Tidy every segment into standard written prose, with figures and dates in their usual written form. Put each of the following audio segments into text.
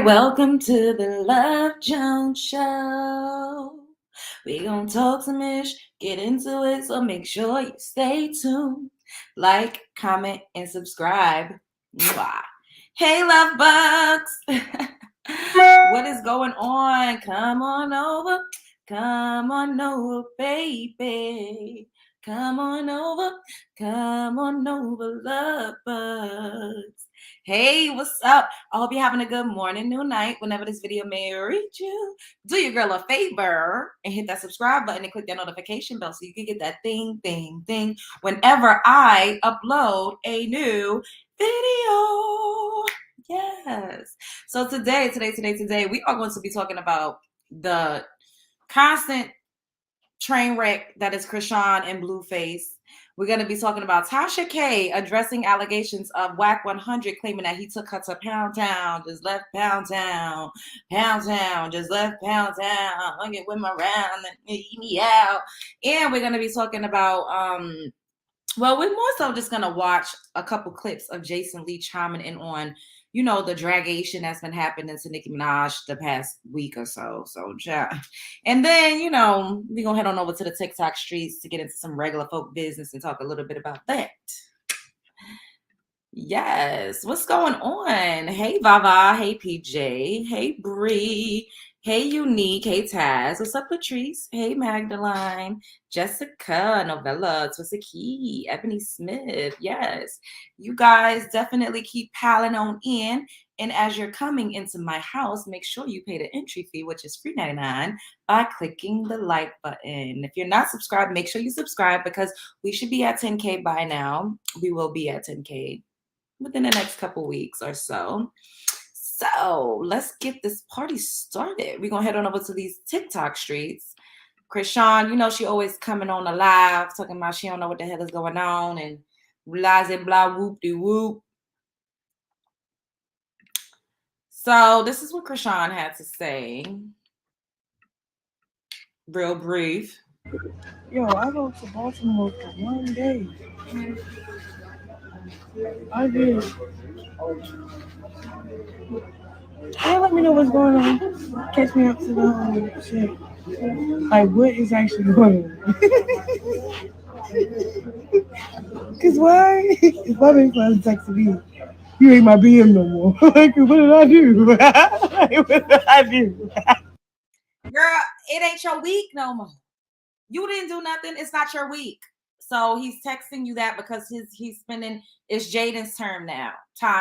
welcome to the Love Jones Show. We gonna talk some ish, get into it, so make sure you stay tuned. Like, comment, and subscribe. Mwah. Hey, love bugs. What is going on? Come on over. Come on over, baby. Come on over. Come on over, love bugs. Hey, what's up? I hope you're having a good morning, noon, night, whenever this video may reach you. Do your girl a favor and hit that subscribe button and click that notification bell so you can get that ding whenever I upload a new video. Yes. So today, we are going to be talking about the constant train wreck that is Chrisean and Blueface. We're going to be talking about Tasha K addressing allegations of Wack 100 claiming that he took her to Pound Town, just left Pound Town, just left Pound Town, I get with my round and eat me out. And we're going to be talking about, well, we're more so just going to watch a couple clips of Jason Lee chiming in on, you know, the dragation that's been happening to Nicki Minaj the past week or so. So, yeah. And then, you know, we're going to head on over to the TikTok streets to get into some regular folk business and talk a little bit about that. Yes. What's going on? Hey, Vava. Hey, PJ. Hey, Bree. Hey, Unique. Hey, Taz. What's up, Patrice? Hey, Magdalene. Jessica. Novella. Twisted Key. Ebony Smith. Yes. You guys definitely keep piling on in. And as you're coming into my house, make sure you pay the entry fee, which is $3.99, by clicking the like button. If you're not subscribed, make sure you subscribe because we should be at 10K by now. We will be at 10K within the next couple weeks or so. So let's get this party started. We're going to head on over to these TikTok streets. Chrisean, you know, she always coming on the live talking about she don't know what the hell is going on and realizing blah whoop-de-whoop. So this is what Chrisean had to say. Real brief. Yo, I go to Baltimore for one day. I did. Hey, let me know what's going on. Catch me up to the shit. Like, what is actually going on? Because why? If my big friend texted me, you ain't my BM no more. Like, what did I do? What did I do? Girl, it ain't your week no more. You didn't do nothing. It's not your week. So he's texting you that because he's spending, it's Jaden's time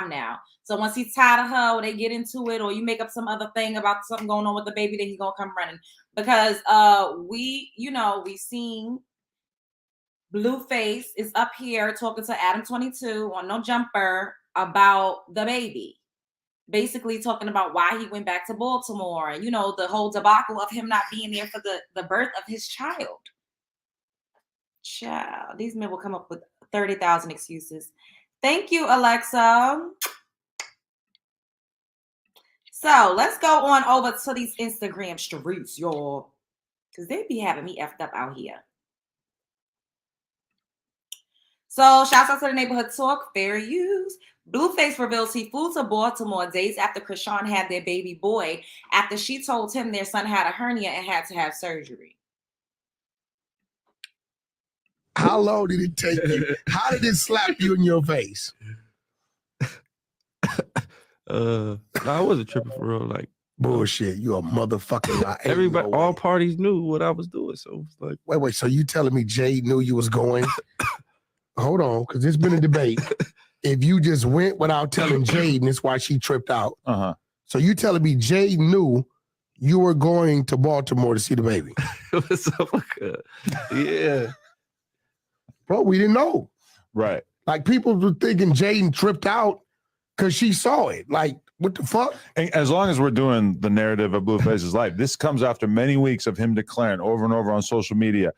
now. So once he's tired of her or they get into it or you make up some other thing about something going on with the baby, then he's going to come running. Because we seen Blueface is up here talking to Adam 22 on No Jumper about the baby. Basically talking about why he went back to Baltimore and, you know, the whole debacle of him not being there for the birth of his child. Child, these men will come up with 30,000 excuses. Thank you, Alexa. So let's go on over to these Instagram streets, y'all. Because they be having me effed up out here. So shouts out to the neighborhood talk, fair use. Blueface reveals he flew to Baltimore days after Chrisean had their baby boy after she told him their son had a hernia and had to have surgery. How long did it take you? How did it slap you in your face? I wasn't tripping for real. Like bullshit, you a motherfucking lie. Everybody, all parties knew what I was doing. So it's like, wait. So you telling me Jay knew you was going? Hold on, because there's been a debate. If you just went without telling Jade, and that's why she tripped out. So you telling me Jade knew you were going to Baltimore to see the baby? Yeah. Bro, we didn't know. Right. Like, people were thinking Jaden tripped out because she saw it. Like, what the fuck? And as long as we're doing the narrative of Blueface's life, this comes after many weeks of him declaring over and over on social media,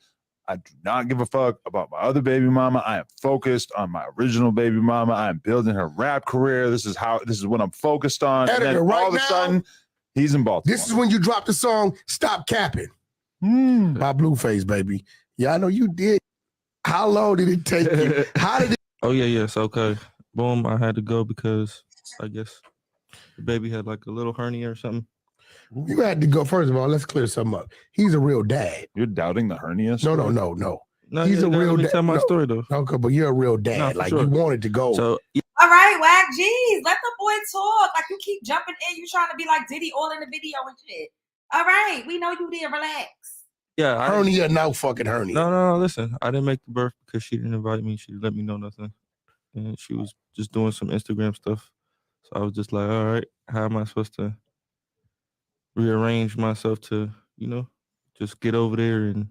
I do not give a fuck about my other baby mama. I am focused on my original baby mama. I am building her rap career. This is what I'm focused on. Editor, and then right all of a sudden, he's in Baltimore. This is when you drop the song Stop Capping by Blueface, baby. Yeah, I know you did. How long did it take you? How did it? Oh, yeah, yes, okay. Boom, I had to go because I guess the baby had like a little hernia or something. You had to go. First of all, let's clear something up. He's a real dad. You're doubting the hernia story? No. No, He's a real Let me dad. tell my No. story though. Okay, but you're a real dad. No, for like sure. you wanted to go. So All right, Wack. Jeez, let the boy talk. Like you keep jumping in. You trying to be like Diddy all in the video and shit. All right, we know you did. Relax. yeah, hernia, no fucking hernia. No. Listen, I didn't make the birth because she didn't invite me. She didn't let me know nothing, and she was just doing some Instagram stuff. So I was just like, all right, how am I supposed to rearrange myself to, just get over there? And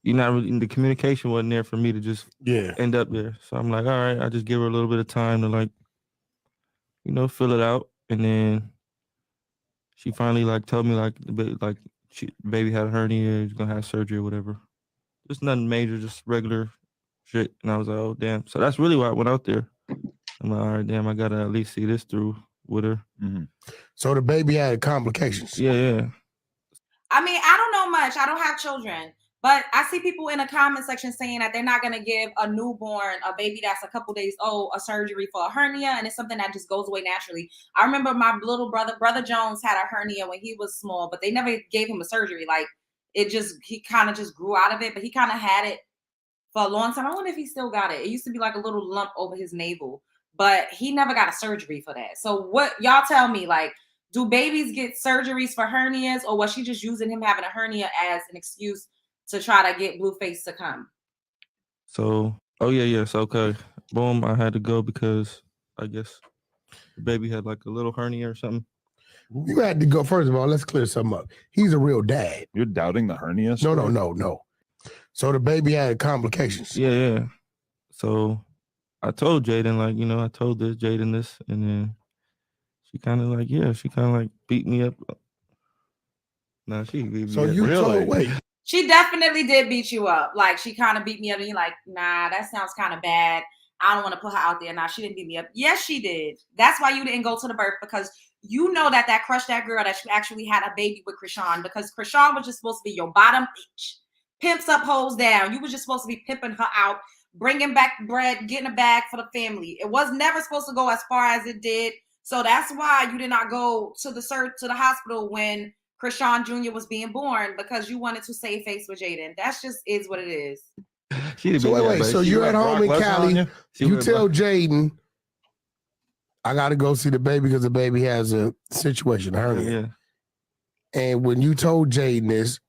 not really, the communication wasn't there for me to just end up there. So I'm like, all right, I just give her a little bit of time to like, fill it out, and then she finally like told me like the baby had a hernia, he's gonna have surgery or whatever. Just nothing major, just regular shit. And I was like, oh damn. So that's really why I went out there. I'm like, all right, damn, I gotta at least see this through with her. Mm-hmm. So the baby had complications. Yeah. I mean, I don't know much. I don't have children. But I see people in the comment section saying that they're not going to give a newborn, a baby that's a couple days old, a surgery for a hernia. And it's something that just goes away naturally. I remember my little brother Jones, had a hernia when he was small, but they never gave him a surgery. Like he kind of just grew out of it, but he kind of had it for a long time. I wonder if he still got it. It used to be like a little lump over his navel, but he never got a surgery for that. So what y'all tell me, like, do babies get surgeries for hernias, or was she just using him having a hernia as an excuse to try to get Blueface to come? So, yes, okay. Boom, I had to go because I guess the baby had like a little hernia or something. You had to go. First of all, let's clear something up. He's a real dad. You're doubting the hernia story? No. So the baby had complications. Yeah. So I told Jaden, like, I told Jaden this, and then she kind of like, beat me up. No, she beat me So up. you Really? wait. She definitely did beat you up. Like, she kind of beat me up, and you're like, nah, that sounds kind of bad. I don't want to put her out there. Nah, she didn't beat me up. Yes, she did. That's why you didn't go to the birth, because you know that crushed that girl that you actually had a baby with Chrisean, because Chrisean was just supposed to be your bottom bitch. Pimps up, hoes down. You were just supposed to be pimping her out, bringing back bread, getting a bag for the family. It was never supposed to go as far as it did. So that's why you did not go to the hospital when Chrisean Jr. was being born, because you wanted to save face with Jaden. That's just is what it is. So wait. So you're at home in Cali. You tell Jaden, I got to go see the baby because the baby has a situation, a hernia. Yeah. And when you told Jaden this,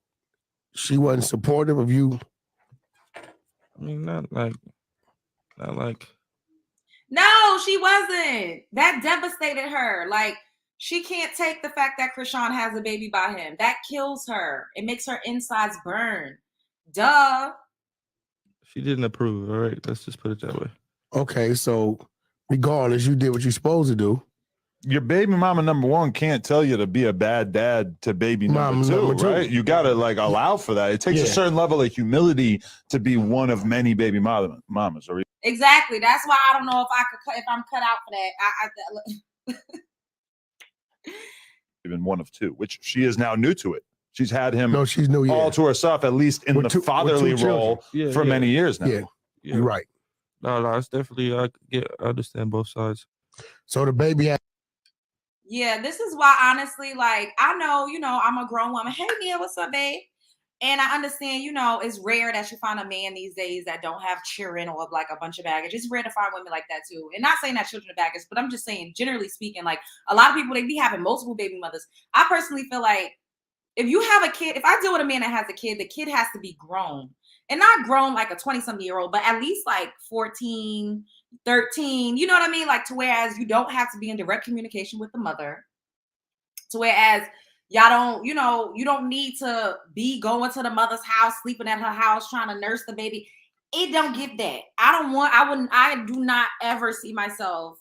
she wasn't supportive of you. I mean, not like. No, she wasn't. That devastated her. Like, she can't take the fact that Chrisean has a baby by him. That kills her. It makes her insides burn. Duh. She didn't approve. All right, let's just put it that way. Okay, so regardless, you did what you're supposed to do. Your baby mama number one can't tell you to be a bad dad to baby number two, right? You got to like allow for that. It takes a certain level of humility to be one of many baby mamas. Exactly. That's why I don't know if I'm cut out for that. Even one of two, which she is now new to it. She's had him she's new, all to herself, at least in the fatherly role for many years now. Yeah, you're right. No, it's definitely, I understand both sides. So the baby had. Yeah, this is why, honestly, like, I know, I'm a grown woman. Hey, Mia, what's up, babe? And I understand, it's rare that you find a man these days that don't have children or like a bunch of baggage. It's rare to find women like that too. And not saying that children are baggage, but I'm just saying, generally speaking, like a lot of people, they be having multiple baby mothers. I personally feel like if you have a kid, if I deal with a man that has a kid, the kid has to be grown. And not grown like a 20-something-year-old, but at least like 14, 13, you know what I mean? Like, to whereas you don't have to be in direct communication with the mother. To whereas y'all don't, you don't need to be going to the mother's house, sleeping at her house, trying to nurse the baby. It don't get that. I do not ever see myself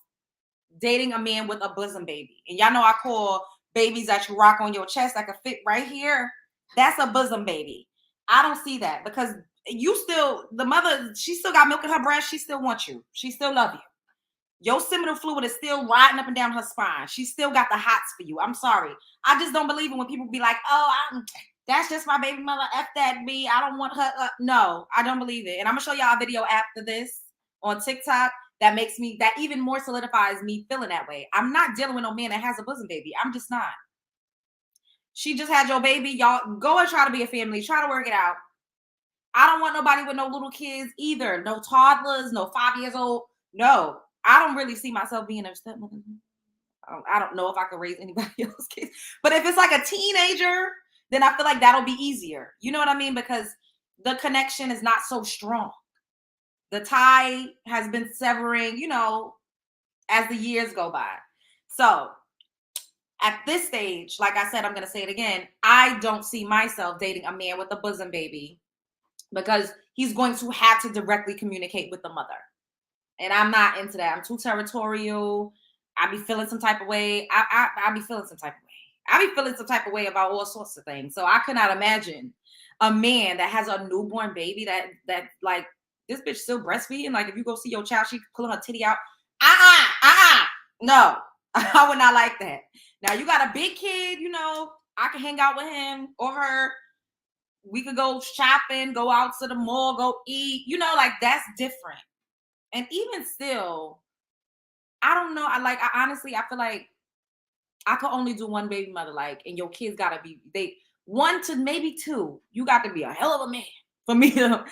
dating a man with a bosom baby. And y'all know I call babies that you rock on your chest that can fit right here. That's a bosom baby. I don't see that, because the mother, she still got milk in her breast. She still wants you. She still love you. Your seminal fluid is still riding up and down her spine. She still got the hots for you. I'm sorry. I just don't believe it when people be like, oh, that's just my baby mother. F that B. I don't want her. No, I don't believe it. And I'm going to show y'all a video after this on TikTok. that even more solidifies me feeling that way. I'm not dealing with no man that has a bosom baby. I'm just not. She just had your baby. Y'all go and try to be a family. Try to work it out. I don't want nobody with no little kids either. No toddlers, no 5 years old. No, I don't really see myself being a stepmother. I don't know if I could raise anybody else's kids. But if it's like a teenager, then I feel like that'll be easier. You know what I mean? Because the connection is not so strong. The tie has been severing, as the years go by. So at this stage, like I said, I'm going to say it again. I don't see myself dating a man with a bosom baby because he's going to have to directly communicate with the mother. And I'm not into that. I'm too territorial. I be feeling some type of way. I be feeling some type of way. I be feeling some type of way about all sorts of things. So I could not imagine a man that has a newborn baby that like, this bitch still breastfeeding. Like, if you go see your child, she pulling her titty out. No, I would not like that. Now, you got a big kid, I can hang out with him or her. We could go shopping, go out to the mall, go eat, like that's different. And even still, I don't know. I honestly feel like I could only do one baby mother, and your kids gotta be one to maybe two. You got to be a hell of a man for me to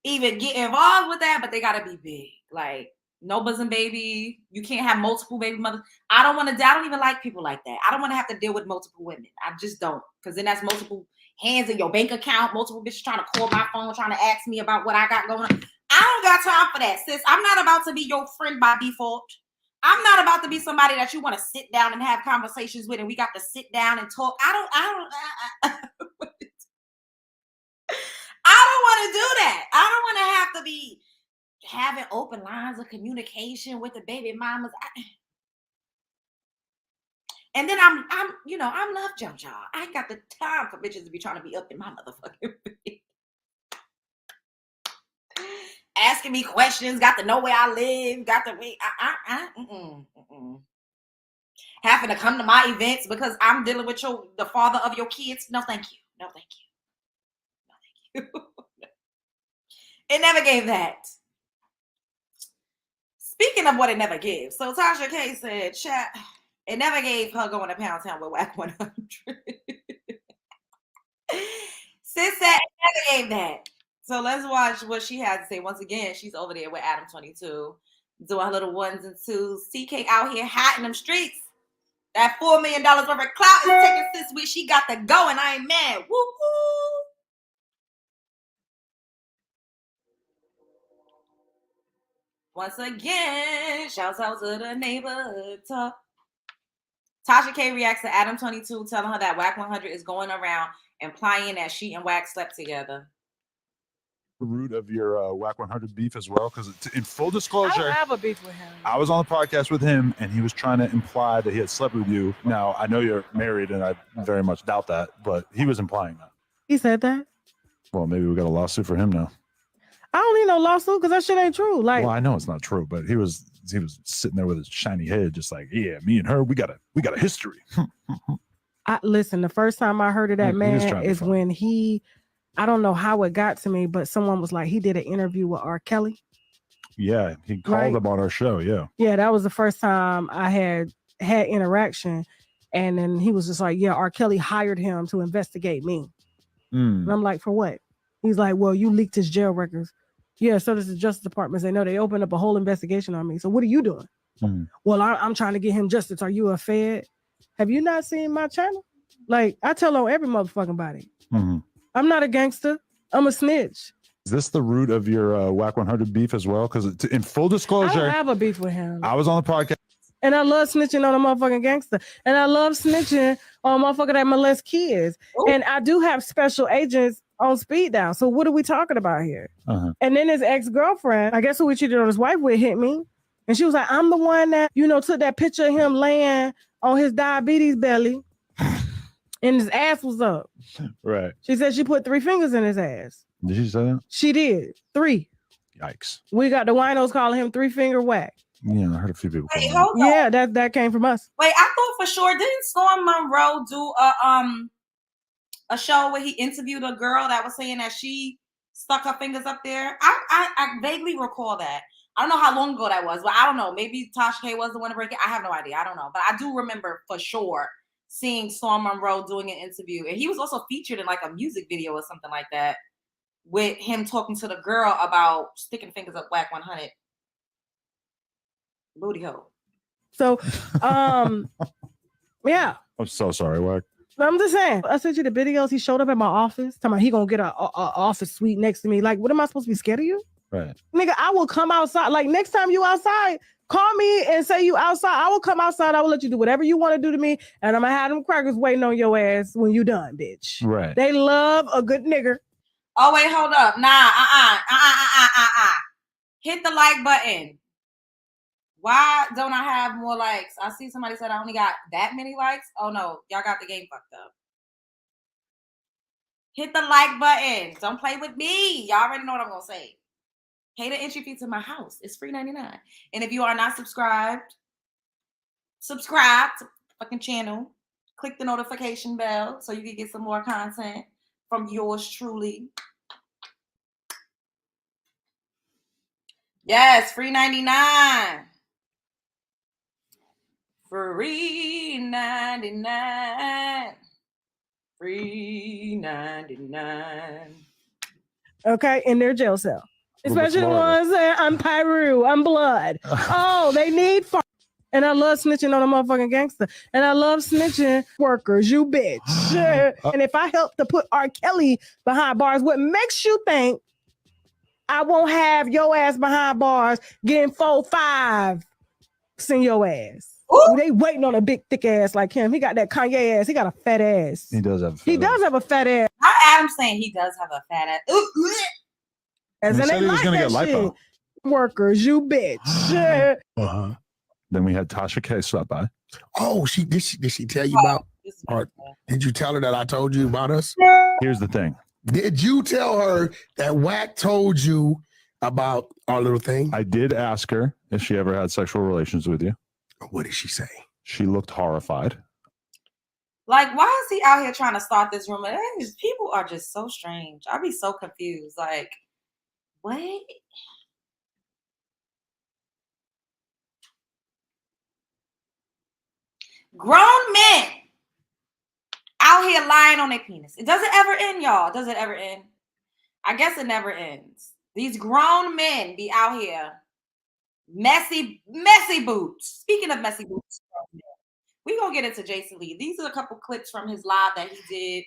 even get involved with that, but they gotta be big. Like, no bosom baby. You can't have multiple baby mothers. I don't even like people like that. I don't want to have to deal with multiple women. I just don't. Because then that's multiple hands in your bank account, multiple bitches trying to call my phone, trying to ask me about what I got going on. I don't got time for that, sis. I'm not about to be your friend by default. I'm not about to be somebody that you want to sit down and have conversations with, and we got to sit down and talk. I don't want to do that. I don't want to have to be having open lines of communication with the baby mamas. And then I'm love jump, y'all. I ain't got the time for bitches to be trying to be up in my motherfucking face. Asking me questions, got to know where I live, got to be having to come to my events because I'm dealing with the father of your kids. No, thank you. No, thank you. No, thank you. It never gave that. Speaking of what it never gives, so Tasha K said, chat, it never gave her going to Pound Town with Wack 100. Sis said it never gave that. So let's watch what she had to say. Once again, she's over there with Adam 22, doing her little ones and twos. TK out here hot in them streets. That $4 million worth of clout is taking sis with. She got the go, and I ain't mad. Woo woo. Once again, shouts out to the neighborhood talk. Tasha K reacts to Adam 22 telling her that Wack 100 is going around implying that she and Wack slept together. The root of your Wack 100 beef as well, because in full disclosure, I don't have a beef with him. I was on the podcast with him, and he was trying to imply that he had slept with you. Now, I know you're married, and I very much doubt that, but he was implying that. He said that? Well, maybe we got a lawsuit for him now. I don't need no lawsuit because that shit ain't true. Like, well, I know it's not true, but he was sitting there with his shiny head, just like, yeah, me and her, we got a history. Listen, the first time I heard of that man is when I don't know how it got to me, but someone was like, he did an interview with R. Kelly. Yeah, he called him on our show. Yeah. Yeah, that was the first time I had interaction. And then he was just like, yeah, R. Kelly hired him to investigate me. And I'm like, for what? He's like, well, you leaked his jail records. Yeah, so does the Justice Department. They know they opened up a whole investigation on me. So what are you doing? Well, I'm trying to get him justice. Are you a Fed? Have you not seen my channel? Like, I tell on every motherfucking body. I'm not a gangster. I'm a snitch. Is this the root of your Wack 100 beef as well? Because in full disclosure, I don't have a beef with him. I was on the podcast. And I love snitching on a motherfucking gangster. And I love snitching on a motherfucker that molest kids. Ooh. And I do have special agents on speed dial. So what are we talking about here? And then his ex-girlfriend, I guess who he cheated on his wife with, hit me. And she was like, I'm the one that, took that picture of him laying on his diabetes belly. And his ass was up. Right. She said she put 3 fingers in his ass. Did she say that? She did. 3. Yikes. We got the winos calling him 3-finger Wack. Yeah, I heard a few people. Wait, hold on. Yeah, that came from us. Wait, I thought for sure, didn't Storm Monroe do a show where he interviewed a girl that was saying that she stuck her fingers up there? I vaguely recall that. I don't know how long ago that was, but I don't know. Maybe Tasha K was the one to break it. I have no idea. I don't know. But I do remember for sure seeing Storm Monroe doing an interview. And he was also featured in like a music video or something like that with him talking to the girl about sticking fingers up Wack 100. Booty hole. So, yeah. I'm so sorry, Wack. I'm just saying. I sent you the videos. He showed up at my office. Talking about he gonna get a office suite next to me. Like, what am I supposed to be scared of you? Right. Nigga, I will come outside. Like, next time you outside, call me and say you outside. I will come outside. I will let you do whatever you want to do to me. And I'm going to have them crackers waiting on your ass when you done, bitch. Right. They love a good nigger. Oh, wait, hold up. Nah, hit the like button. Why don't I have more likes? I see somebody said I only got that many likes. Oh, no. Y'all got the game fucked up. Hit the like button. Don't play with me. Y'all already know what I'm going to say. Pay the entry fee to my house. It's free $99. And if you are not subscribed, subscribe to the fucking channel. Click the notification bell so you can get some more content from yours truly. Yes, free $99. Free 99. Free 99. Okay, in their jail cell. Especially the ones that I'm Pyru, I'm blood. Oh, they need fun. And I love snitching on a motherfucking gangster. And I love snitching workers, you bitch. And if I help to put R. Kelly behind bars, what makes you think I won't have your ass behind bars getting 4-5 in your ass? Ooh. They waiting on a big thick ass like him. He got that Kanye ass. He got a fat ass. He does have. He does have a fat ass. How Adam's saying he does have a fat ass. Ooh. And he said he was like gonna get lipo. Workers, you bitch. Uh-huh. Then we had Tasha K stop by. Oh, did she tell you about? Or did you tell her that I told you about us? Here's the thing. Did you tell her that Wack told you about our little thing? I did ask her if she ever had sexual relations with you. What did she say? She looked horrified. Like, why is he out here trying to start this rumor? People are just so strange. I'd be so confused. Like, what? Grown men out here lying on their penis. Does it ever end, y'all? Does it ever end? I guess it never ends. These grown men be out here messy boots. Speaking of messy boots, we gonna get into Jason Lee. These are a couple clips from his live that he did.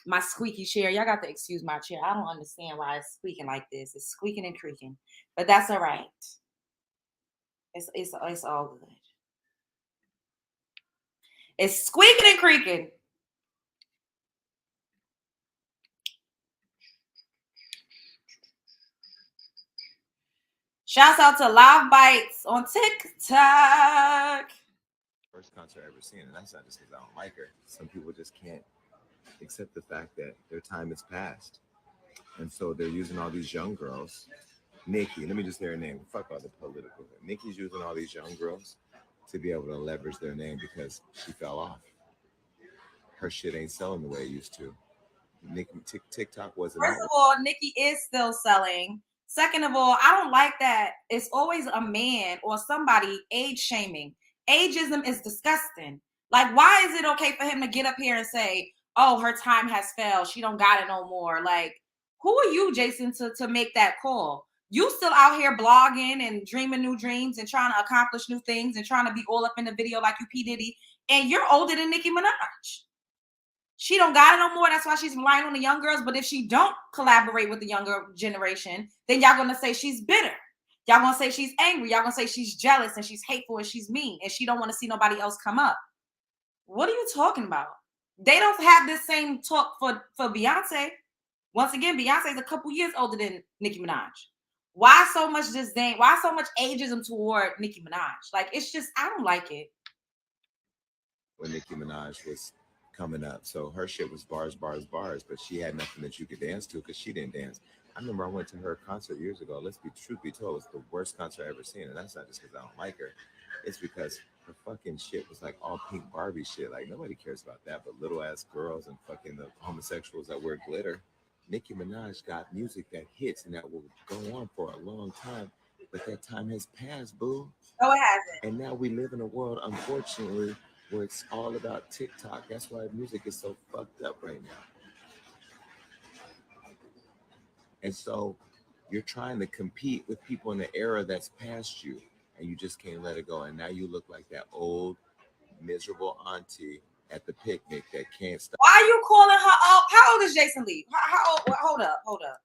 My squeaky chair. Y'all got to excuse my chair. I don't understand why it's squeaking like this. It's squeaking and creaking, but that's all right. It's all good. It's squeaking and creaking. Shouts out to Live Bites on TikTok. First concert I ever seen, and that's not just because I don't like her. Some people just can't accept the fact that their time has passed. And so they're using all these young girls. Nicki, let me just say her name. Fuck all the political. Nicki's using all these young girls to be able to leverage their name because she fell off. Her shit ain't selling the way it used to. TikTok wasn't. First of all, Nicki is still selling. Second of all, I don't like that it's always a man or somebody age shaming. Ageism is disgusting. Like, why is it okay for him to get up here and say, oh, her time has failed, she don't got it no more? Like, who are you, Jason, to make that call? You still out here blogging and dreaming new dreams and trying to accomplish new things and trying to be all up in the video like you P. Diddy, and you're older than Nicki Minaj. She don't got it no more. That's why she's relying on the young girls. But if she don't collaborate with the younger generation, then y'all gonna say she's bitter. Y'all gonna say she's angry. Y'all gonna say she's jealous and she's hateful and she's mean and she don't want to see nobody else come up. What are you talking about? They don't have this same talk for Beyonce. Once again, Beyonce is a couple years older than Nicki Minaj. Why so much disdain? Why so much ageism toward Nicki Minaj? Like, it's just, I don't like it. When Nicki Minaj was coming up, so her shit was bars, but she had nothing that you could dance to because she didn't dance. I remember I went to her concert years ago. Truth be told, it's the worst concert I ever seen, and that's not just because I don't like her. It's because her fucking shit was like all pink Barbie shit. Like, nobody cares about that, but little ass girls and fucking the homosexuals that wear glitter. Nicki Minaj got music that hits and that will go on for a long time. But that time has passed, boo. No, it hasn't. And now we live in a world, unfortunately, where it's all about TikTok. That's why music is so fucked up right now. And so you're trying to compete with people in the era that's past you, and you just can't let it go. And now you look like that old, miserable auntie at the picnic that can't stop. Why are you calling her old? How old is Jason Lee? How old? Hold up.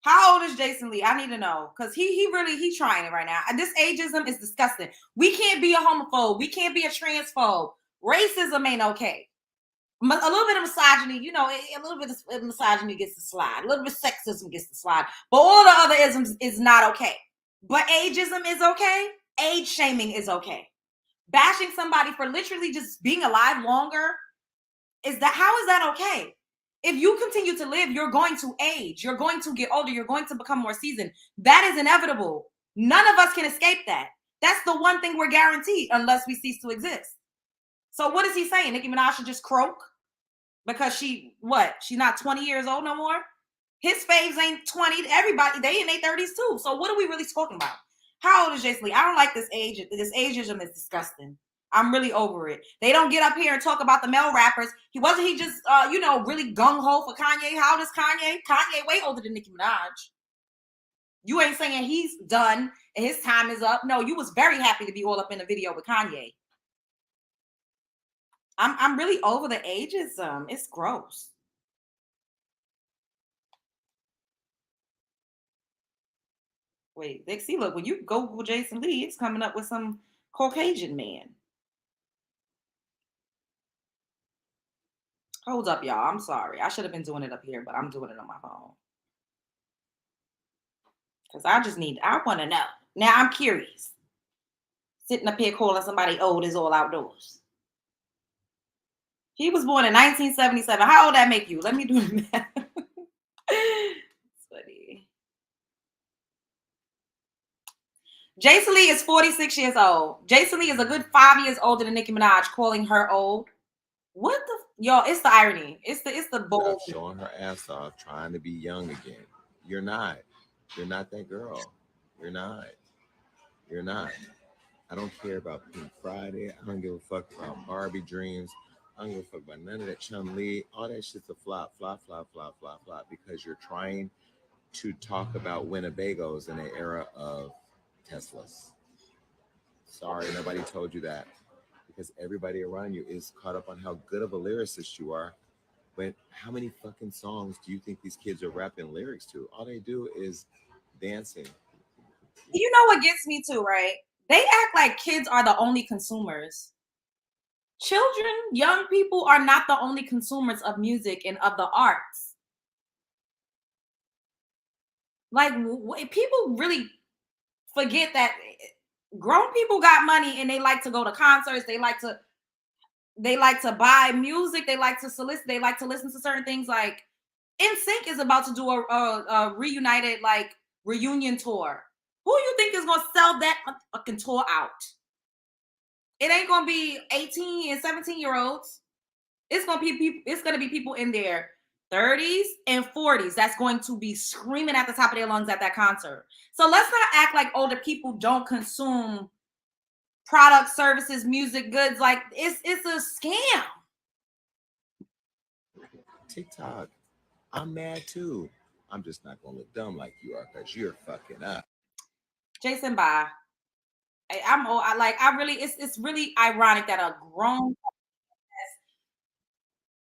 How old is Jason Lee? I need to know, because he's trying it right now. And this ageism is disgusting. We can't be a homophobe. We can't be a transphobe. Racism ain't okay. A little bit of misogyny, you know, a little bit of misogyny gets to slide. A little bit of sexism gets to slide. But all the other isms is not okay. But ageism is okay. Age shaming is okay. Bashing somebody for literally just being alive longer, how is that okay? If you continue to live, you're going to age. You're going to get older. You're going to become more seasoned. That is inevitable. None of us can escape that. That's the one thing we're guaranteed unless we cease to exist. So what is he saying? Nicki Minaj should just croak because she's not 20 years old no more? His faves ain't 20. Everybody, they in their 30s too. So what are we really talking about? How old is Jason Lee? I don't like this age. This ageism is disgusting. I'm really over it. They don't get up here and talk about the male rappers. He just really gung-ho for Kanye. How old is Kanye? Kanye way older than Nicki Minaj. You ain't saying he's done and his time is up. No, you was very happy to be all up in the video with Kanye. I'm really over the ageism. It's gross. Wait, see, look, when you Google Jason Lee, it's coming up with some Caucasian man. Hold up, y'all. I'm sorry. I should have been doing it up here, but I'm doing it on my phone. Because I want to know. Now I'm curious. Sitting up here calling somebody old is all outdoors. He was born in 1977. How old that make you? Let me do the math. It's funny. Jason Lee is 46 years old. Jason Lee is a good 5 years older than Nicki Minaj, calling her old. What the y'all? It's the irony. It's the bull. Showing her ass off, trying to be young again. You're not. You're not that girl. You're not. You're not. I don't care about Pink Friday. I don't give a fuck about Barbie dreams. I don't give a fuck about none of that Chun-Li. All that shit's a flop, because you're trying to talk about Winnebagos in the era of Teslas. Sorry, nobody told you that. Because everybody around you is caught up on how good of a lyricist you are. But how many fucking songs do you think these kids are rapping lyrics to? All they do is dancing. You know what gets me too, right? They act like kids are the only consumers. Children, young people are not the only consumers of music and of the arts. Like, people really forget that grown people got money and they like to go to concerts. They like to buy music. They like to solicit. They like to listen to certain things. Like, NSYNC is about to do a reunited reunion tour. Who you think is gonna sell that fucking tour out? It ain't gonna be 18 and 17-year-olds. It's gonna be people. It's gonna be people in their 30s and 40s that's going to be screaming at the top of their lungs at that concert. So let's not act like older people don't consume products, services, music, goods. Like, it's a scam. TikTok. I'm mad too. I'm just not gonna look dumb like you are because you're fucking up. Jason, bye. It's really ironic that a grown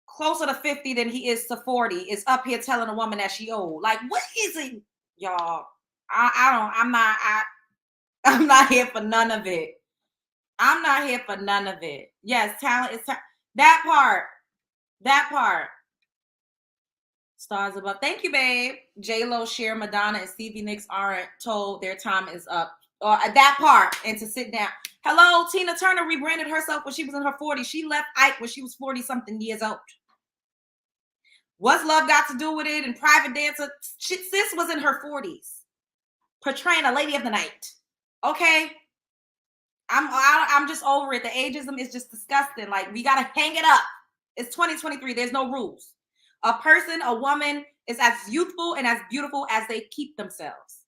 closer to 50 than he is to 40 is up here telling a woman that she old. Like, what is it, y'all? I'm not here for none of it. I'm not here for none of it. Yes, talent is that part. Stars above. Thank you, babe. J-Lo, Cher, Madonna, and Stevie Nicks aren't told their time is up. Or that part, and to sit down. Hello, Tina Turner rebranded herself when she was in her 40s. She left Ike when she was 40-something years old. What's love got to do with it? And Private Dancer, sis was in her 40s, portraying a lady of the night. Okay, I'm just over it. The ageism is just disgusting. Like, we gotta hang it up. It's 2023. There's no rules. A person, a woman, is as youthful and as beautiful as they keep themselves.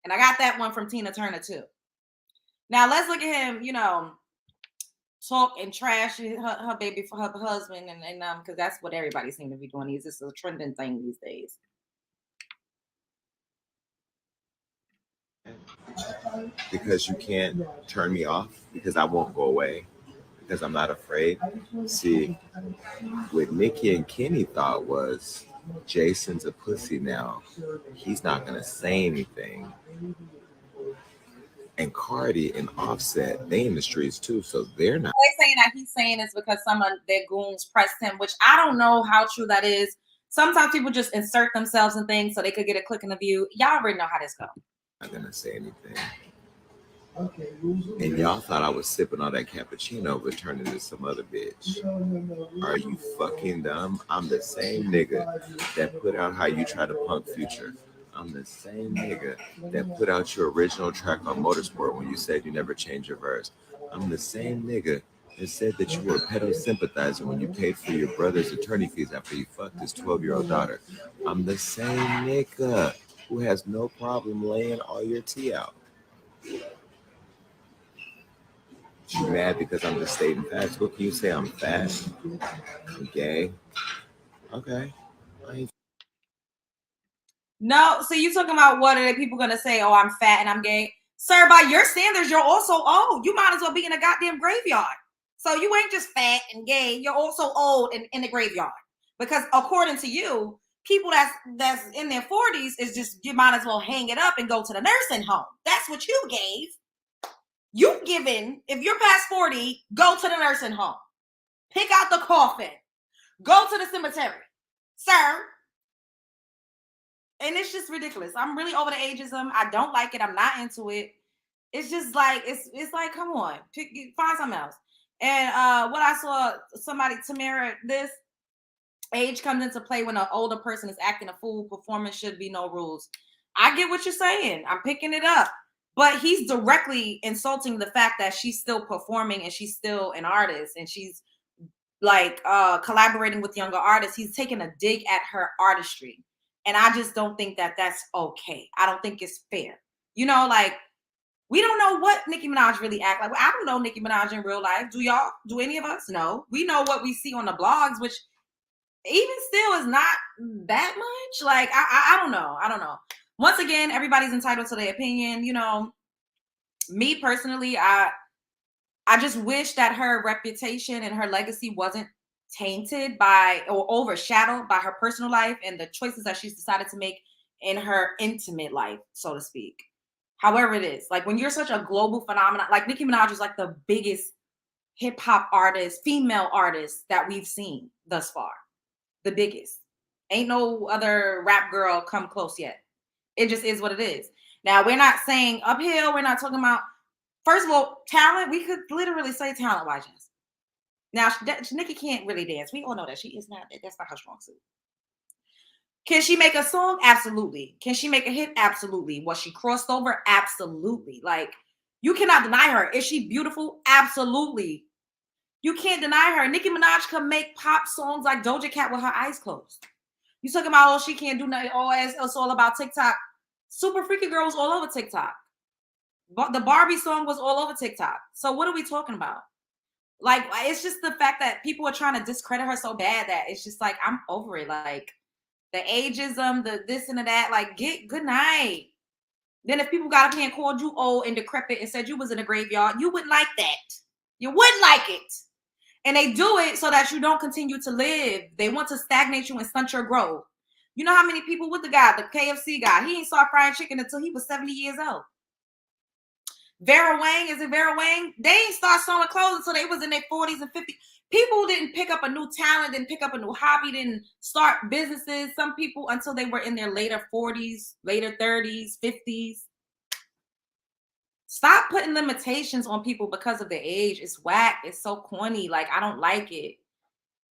And I got that one from Tina Turner too. Now let's look at him, you know, talk and trash her baby for her husband, and because that's what everybody seems to be doing. It's just a trending thing these days. Because you can't turn me off, because I won't go away, because I'm not afraid. See, what Nicki and Kenny thought was Jason's a pussy now. He's not gonna say anything. And Cardi and Offset, they in the streets too, so they're not. They saying that he's saying this because some of their goons pressed him, which I don't know how true that is. Sometimes people just insert themselves in things so they could get a click in the view. Y'all already know how this goes. I'm not gonna say anything. And y'all thought I was sipping on that cappuccino but turned into some other bitch. Are you fucking dumb? I'm the same nigga that put out How You Try to Punk Future. I'm the same nigga that put out your original track on Motorsport when you said you never changed your verse. I'm the same nigga that said that you were a pedo sympathizer when you paid for your brother's attorney fees after you fucked his 12-year-old daughter. I'm the same nigga who has no problem laying all your tea out. You mad because I'm just stating facts? What can you say? I'm fat? I'm gay? Okay. No, so you talking about what are people gonna say? Oh, I'm fat and I'm gay. Sir, by your standards, you're also old. You might as well be in a goddamn graveyard. So you ain't just fat and gay, you're also old and in the graveyard. Because according to you, people that's in their 40s is just, you might as well hang it up and go to the nursing home. That's what you gave. You given, if you're past 40, go to the nursing home. Pick out the coffin. Go to the cemetery. Sir. And it's just ridiculous. I'm really over the ageism. I don't like it. I'm not into it. It's just like, it's like, come on, find something else. And what I saw, Tamara, this age comes into play when an older person is acting a fool. Performance should be no rules. I get what you're saying. I'm picking it up. But he's directly insulting the fact that she's still performing and she's still an artist and she's like collaborating with younger artists. He's taking a dig at her artistry. And I just don't think that that's okay. I don't think it's fair. You know, like, we don't know what Nicki Minaj really act like. I don't know Nicki Minaj in real life. Do y'all? Do any of us? No. We know what we see on the blogs, which even still is not that much. Like, I don't know. I don't know. Once again, everybody's entitled to their opinion. You know, me personally, I just wish that her reputation and her legacy wasn't tainted by or overshadowed by her personal life and the choices that she's decided to make in her intimate life, so to speak. However it is, like when you're such a global phenomenon, like Nicki Minaj is like the biggest hip hop artist, female artist that we've seen thus far. The biggest. Ain't no other rap girl come close yet. It just is what it is. Now, we're not saying uphill. We're not talking about, first of all, talent. We could literally say talent, byJason. Now, Nicki can't really dance. We all know that she is not. That's not her strong suit. Can she make a song? Absolutely. Can she make a hit? Absolutely. Was she crossed over? Absolutely. Like, you cannot deny her. Is she beautiful? Absolutely. You can't deny her. Nicki Minaj can make pop songs like Doja Cat with her eyes closed. You talking about, oh, she can't do nothing. Oh, it's all about TikTok. Super Freaky Girl was all over TikTok. But the Barbie song was all over TikTok. So what are we talking about? Like, it's just the fact that people are trying to discredit her so bad that it's just like, I'm over it. Like, the ageism, the this and the that, like, get good night. Then if people got up here and called you old and decrepit and said you was in a graveyard, you wouldn't like that. You wouldn't like it. And they do it so that you don't continue to live. They want to stagnate you and stunt your growth. You know how many people with the guy, the KFC guy, he ain't start frying chicken until he was 70 years old. Vera Wang, is it Vera Wang? They ain't start sewing clothes until they was in their 40s and 50s. People didn't pick up a new talent, didn't pick up a new hobby, didn't start businesses. Some people until they were in their later 40s, later 30s, 50s. Stop putting limitations on people because of their age. It's whack. It's so corny. Like, I don't like it.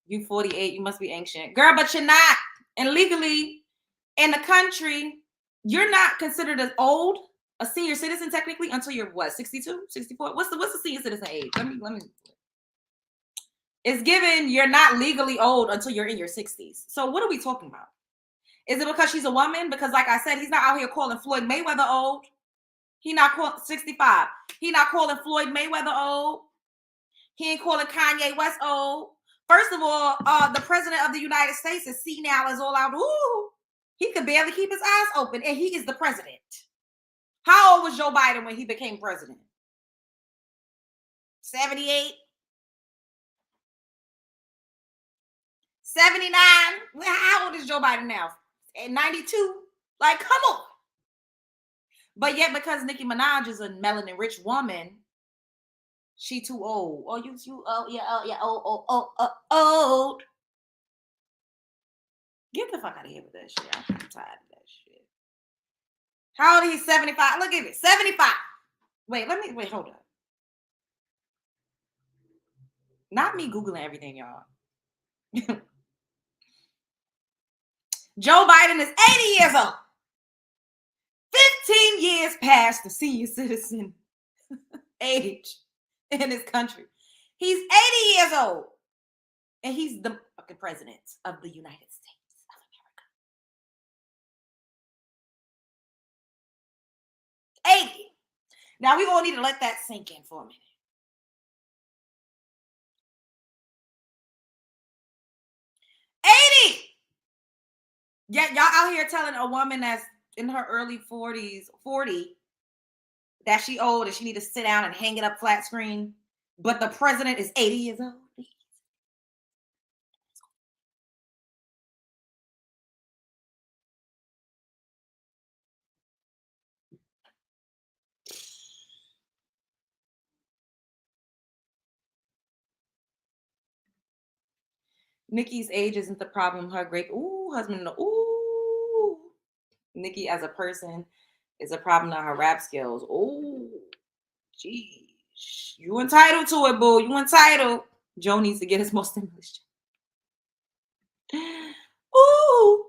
You 48, you must be ancient. Girl, but you're not. And legally, in the country, you're not considered as old, a senior citizen technically, until you're what, 62, 64? What's the senior citizen age? Let me. It's given you're not legally old until you're in your 60s. So what are we talking about? Is it because she's a woman? Because like I said, he's not out here calling Floyd Mayweather old. He not calling 65. He not calling Floyd Mayweather old. He ain't calling Kanye West old. First of all, the president of the United States is senile as all out. Ooh, he could barely keep his eyes open, and he is the president. How old was Joe Biden when he became president? 78? 79? How old is Joe Biden now? 92? Like, come on. But yet, because Nicki Minaj is a melanin-rich woman, she too old. Oh, you old. Get the fuck out of here with that shit. I'm tired of that shit. How old is he? 75? Look at it. 75. Wait, hold up. Not me Googling everything, y'all. Joe Biden is 80 years old. 15 years past the senior citizen age in this country. He's 80 years old. And he's the fucking president of the United States of America. 80. Now we all need to let that sink in for a minute. 80. Yeah, y'all out here telling a woman that's in her early 40s, 40, that she old and she need to sit down and hang it up flat screen, but the president is 80 years old. Nicki's age isn't the problem. Her great husband, Nicki as a person is a problem, not her rap skills. Geez. You entitled to it, boo. You entitled. Joe needs to get his most English. Ooh.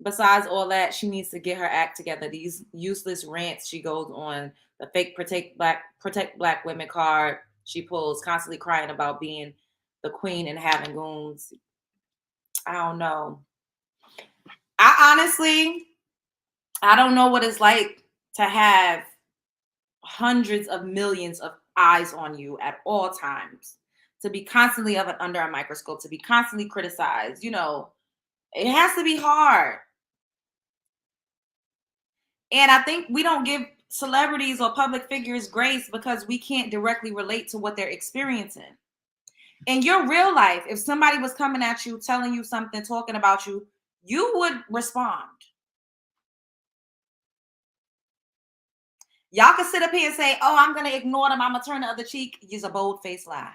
Besides all that, she needs to get her act together. These useless rants she goes on, the fake protect black women card she pulls, constantly crying about being the queen and having goons. I don't know. I don't know what it's like to have hundreds of millions of eyes on you at all times, to be constantly under a microscope, to be constantly criticized. You know, it has to be hard. And I think we don't give celebrities or public figures grace because we can't directly relate to what they're experiencing. In your real life, if somebody was coming at you, telling you something, talking about you, you would respond. Y'all can sit up here and say, oh, I'm going to ignore them. I'm going to turn the other cheek. Use a bold-faced lie.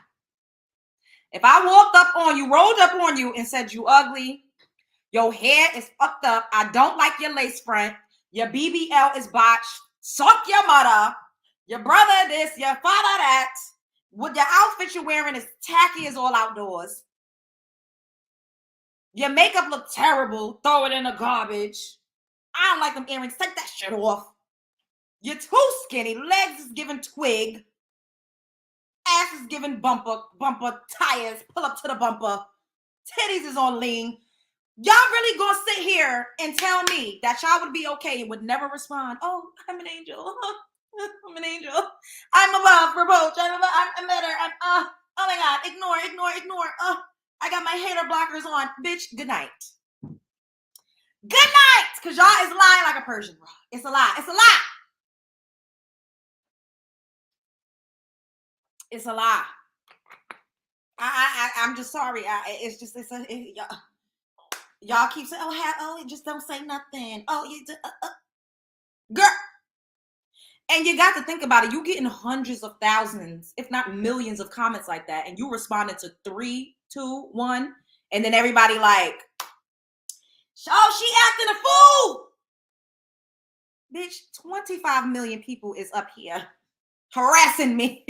If I walked up on you, rolled up on you and said, you ugly, your hair is fucked up, I don't like your lace front, your BBL is botched, suck your mother, your brother this, your father that, with your outfit you're wearing is tacky as all outdoors. Your makeup look terrible. Throw it in the garbage. I don't like them earrings. Take that shit off. You're too skinny. Legs is giving twig. Ass is giving bumper. Tires. Pull up to the bumper. Titties is on lean. Y'all really gonna sit here and tell me that y'all would be okay and would never respond? Oh, I'm an angel. I'm an angel. I'm above reproach. I'm better. Oh my God. Ignore. I got my hater blockers on. Bitch, good night. Good night. Because y'all is lying like a Persian rug. It's a lie. It's a lie. It's a lie. I'm just sorry. Y'all keep saying, oh, just don't say nothing. Oh, you girl. And you got to think about it. You getting hundreds of thousands, if not millions of comments like that. And you responded to 3, 2, 1. And then everybody like, oh, she acting a fool. Bitch, 25 million people is up here harassing me.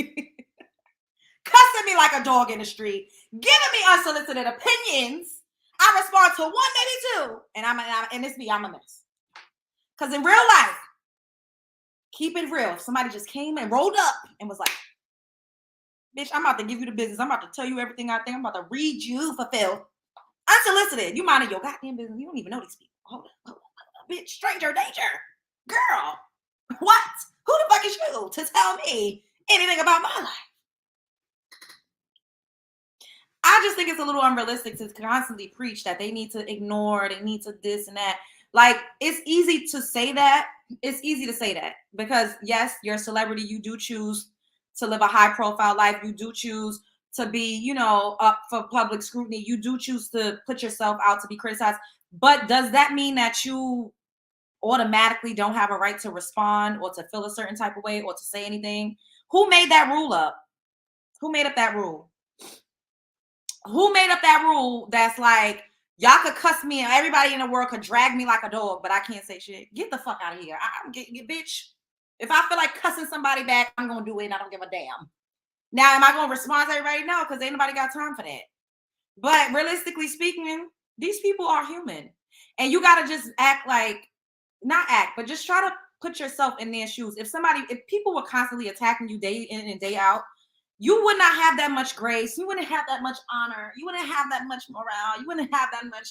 Cussing me like a dog in the street. Giving me unsolicited opinions. I respond to 1, maybe 2. And it's me, I'm a mess. Because in real life, keep it real. If somebody just came and rolled up and was like, bitch, I'm about to give you the business. I'm about to tell you everything I think. I'm about to read you for Phil. Unsolicited. You minding your goddamn business. You don't even know these people. Hold up. Bitch, stranger danger. Girl. What? Who the fuck is you to tell me anything about my life? I just think it's a little unrealistic to constantly preach that they need to ignore, they need to this and that. Like, it's easy to say that. It's easy to say that because, yes, you're a celebrity. You do choose to live a high-profile life. You do choose to be, you know, up for public scrutiny. You do choose to put yourself out to be criticized. But does that mean that you automatically don't have a right to respond or to feel a certain type of way or to say anything? Who made that rule up? Who made up that rule? Who made up that rule that's like, y'all could cuss me and everybody in the world could drag me like a dog, but I can't say shit? Get the fuck out of here. I'm getting bitch. If I feel like cussing somebody back, I'm going to do it and I don't give a damn. Now, am I going to respond to everybody? No, because ain't nobody got time for that. But realistically speaking, these people are human. And you got to just act like, not act, but just try to put yourself in their shoes. If people were constantly attacking you day in and day out, you would not have that much grace. You wouldn't have that much honor. You wouldn't have that much morale. You wouldn't have that much,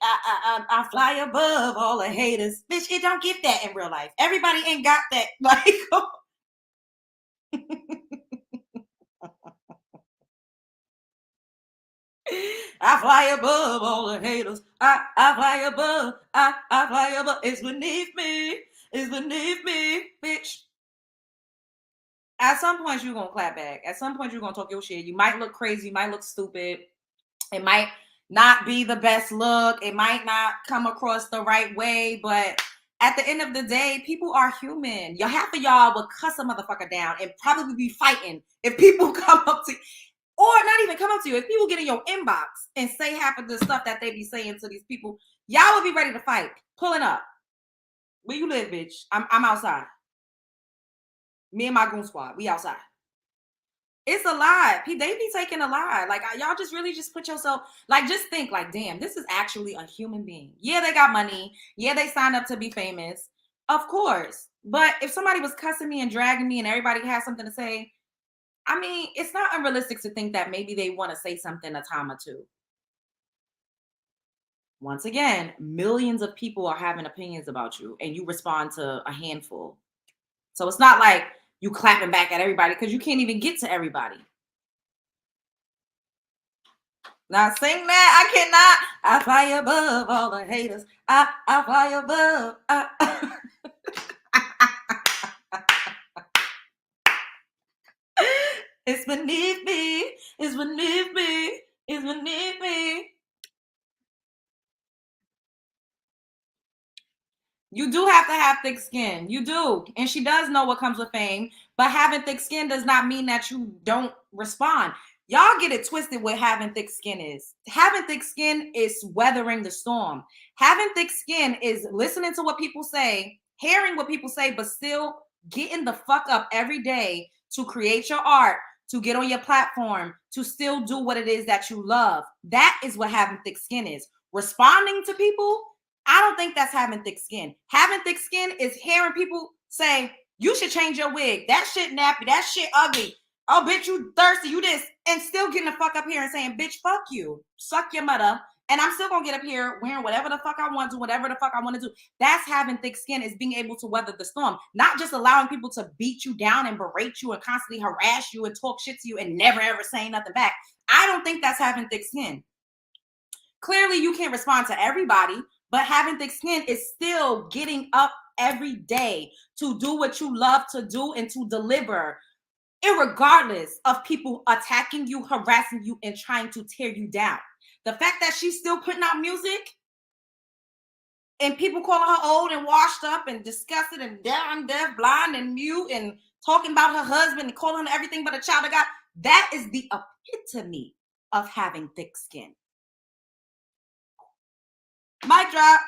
I fly above all the haters. Bitch, it don't get that in real life. Everybody ain't got that. Like, I fly above all the haters. I fly above. I fly above. It's beneath me. It's beneath me, bitch. At some point, you're going to clap back. At some point, you're going to talk your shit. You might look crazy. You might look stupid. It might not be the best look. It might not come across the right way. But at the end of the day, people are human. Half of y'all would cuss a motherfucker down and probably be fighting if people come up to you. Or not even come up to you. If people get in your inbox and say half of the stuff that they be saying to these people, y'all would be ready to fight. Pulling up. Where you live, bitch? I'm outside. Me and my goon squad, we outside. It's a lot. They be taking a lot. Like, y'all just really just put yourself, like, just think, like, damn, this is actually a human being. Yeah, they got money. Yeah, they signed up to be famous. Of course. But if somebody was cussing me and dragging me and everybody has something to say, I mean, it's not unrealistic to think that maybe they want to say something a time or two. Once again, millions of people are having opinions about you and you respond to a handful. So it's not like you clapping back at everybody because you can't even get to everybody. Now sing that. I cannot. I fly above all the haters. I fly above. It's beneath me. It's beneath me. It's beneath me. You do have to have thick skin. You do. And she does know what comes with fame. But having thick skin does not mean that you don't respond. Y'all get it twisted what having thick skin is. Having thick skin is weathering the storm. Having thick skin is listening to what people say, hearing what people say, but still getting the fuck up every day to create your art, to get on your platform, to still do what it is that you love. That is what having thick skin is. Responding to people, I don't think that's having thick skin. Having thick skin is hearing people say, you should change your wig. That shit nappy. That shit ugly. Oh, bitch, you thirsty. You this. And still getting the fuck up here and saying, bitch, fuck you. Suck your mother. And I'm still going to get up here wearing whatever the fuck I want to, whatever the fuck I want to do. That's having thick skin, is being able to weather the storm. Not just allowing people to beat you down and berate you and constantly harass you and talk shit to you and never ever saying nothing back. I don't think that's having thick skin. Clearly, you can't respond to everybody. But having thick skin is still getting up every day to do what you love to do and to deliver, irregardless of people attacking you, harassing you, and trying to tear you down. The fact that she's still putting out music and people calling her old and washed up and disgusted and deaf, blind and mute and talking about her husband and calling her everything but a child of God, that is the epitome of having thick skin. Mic drop.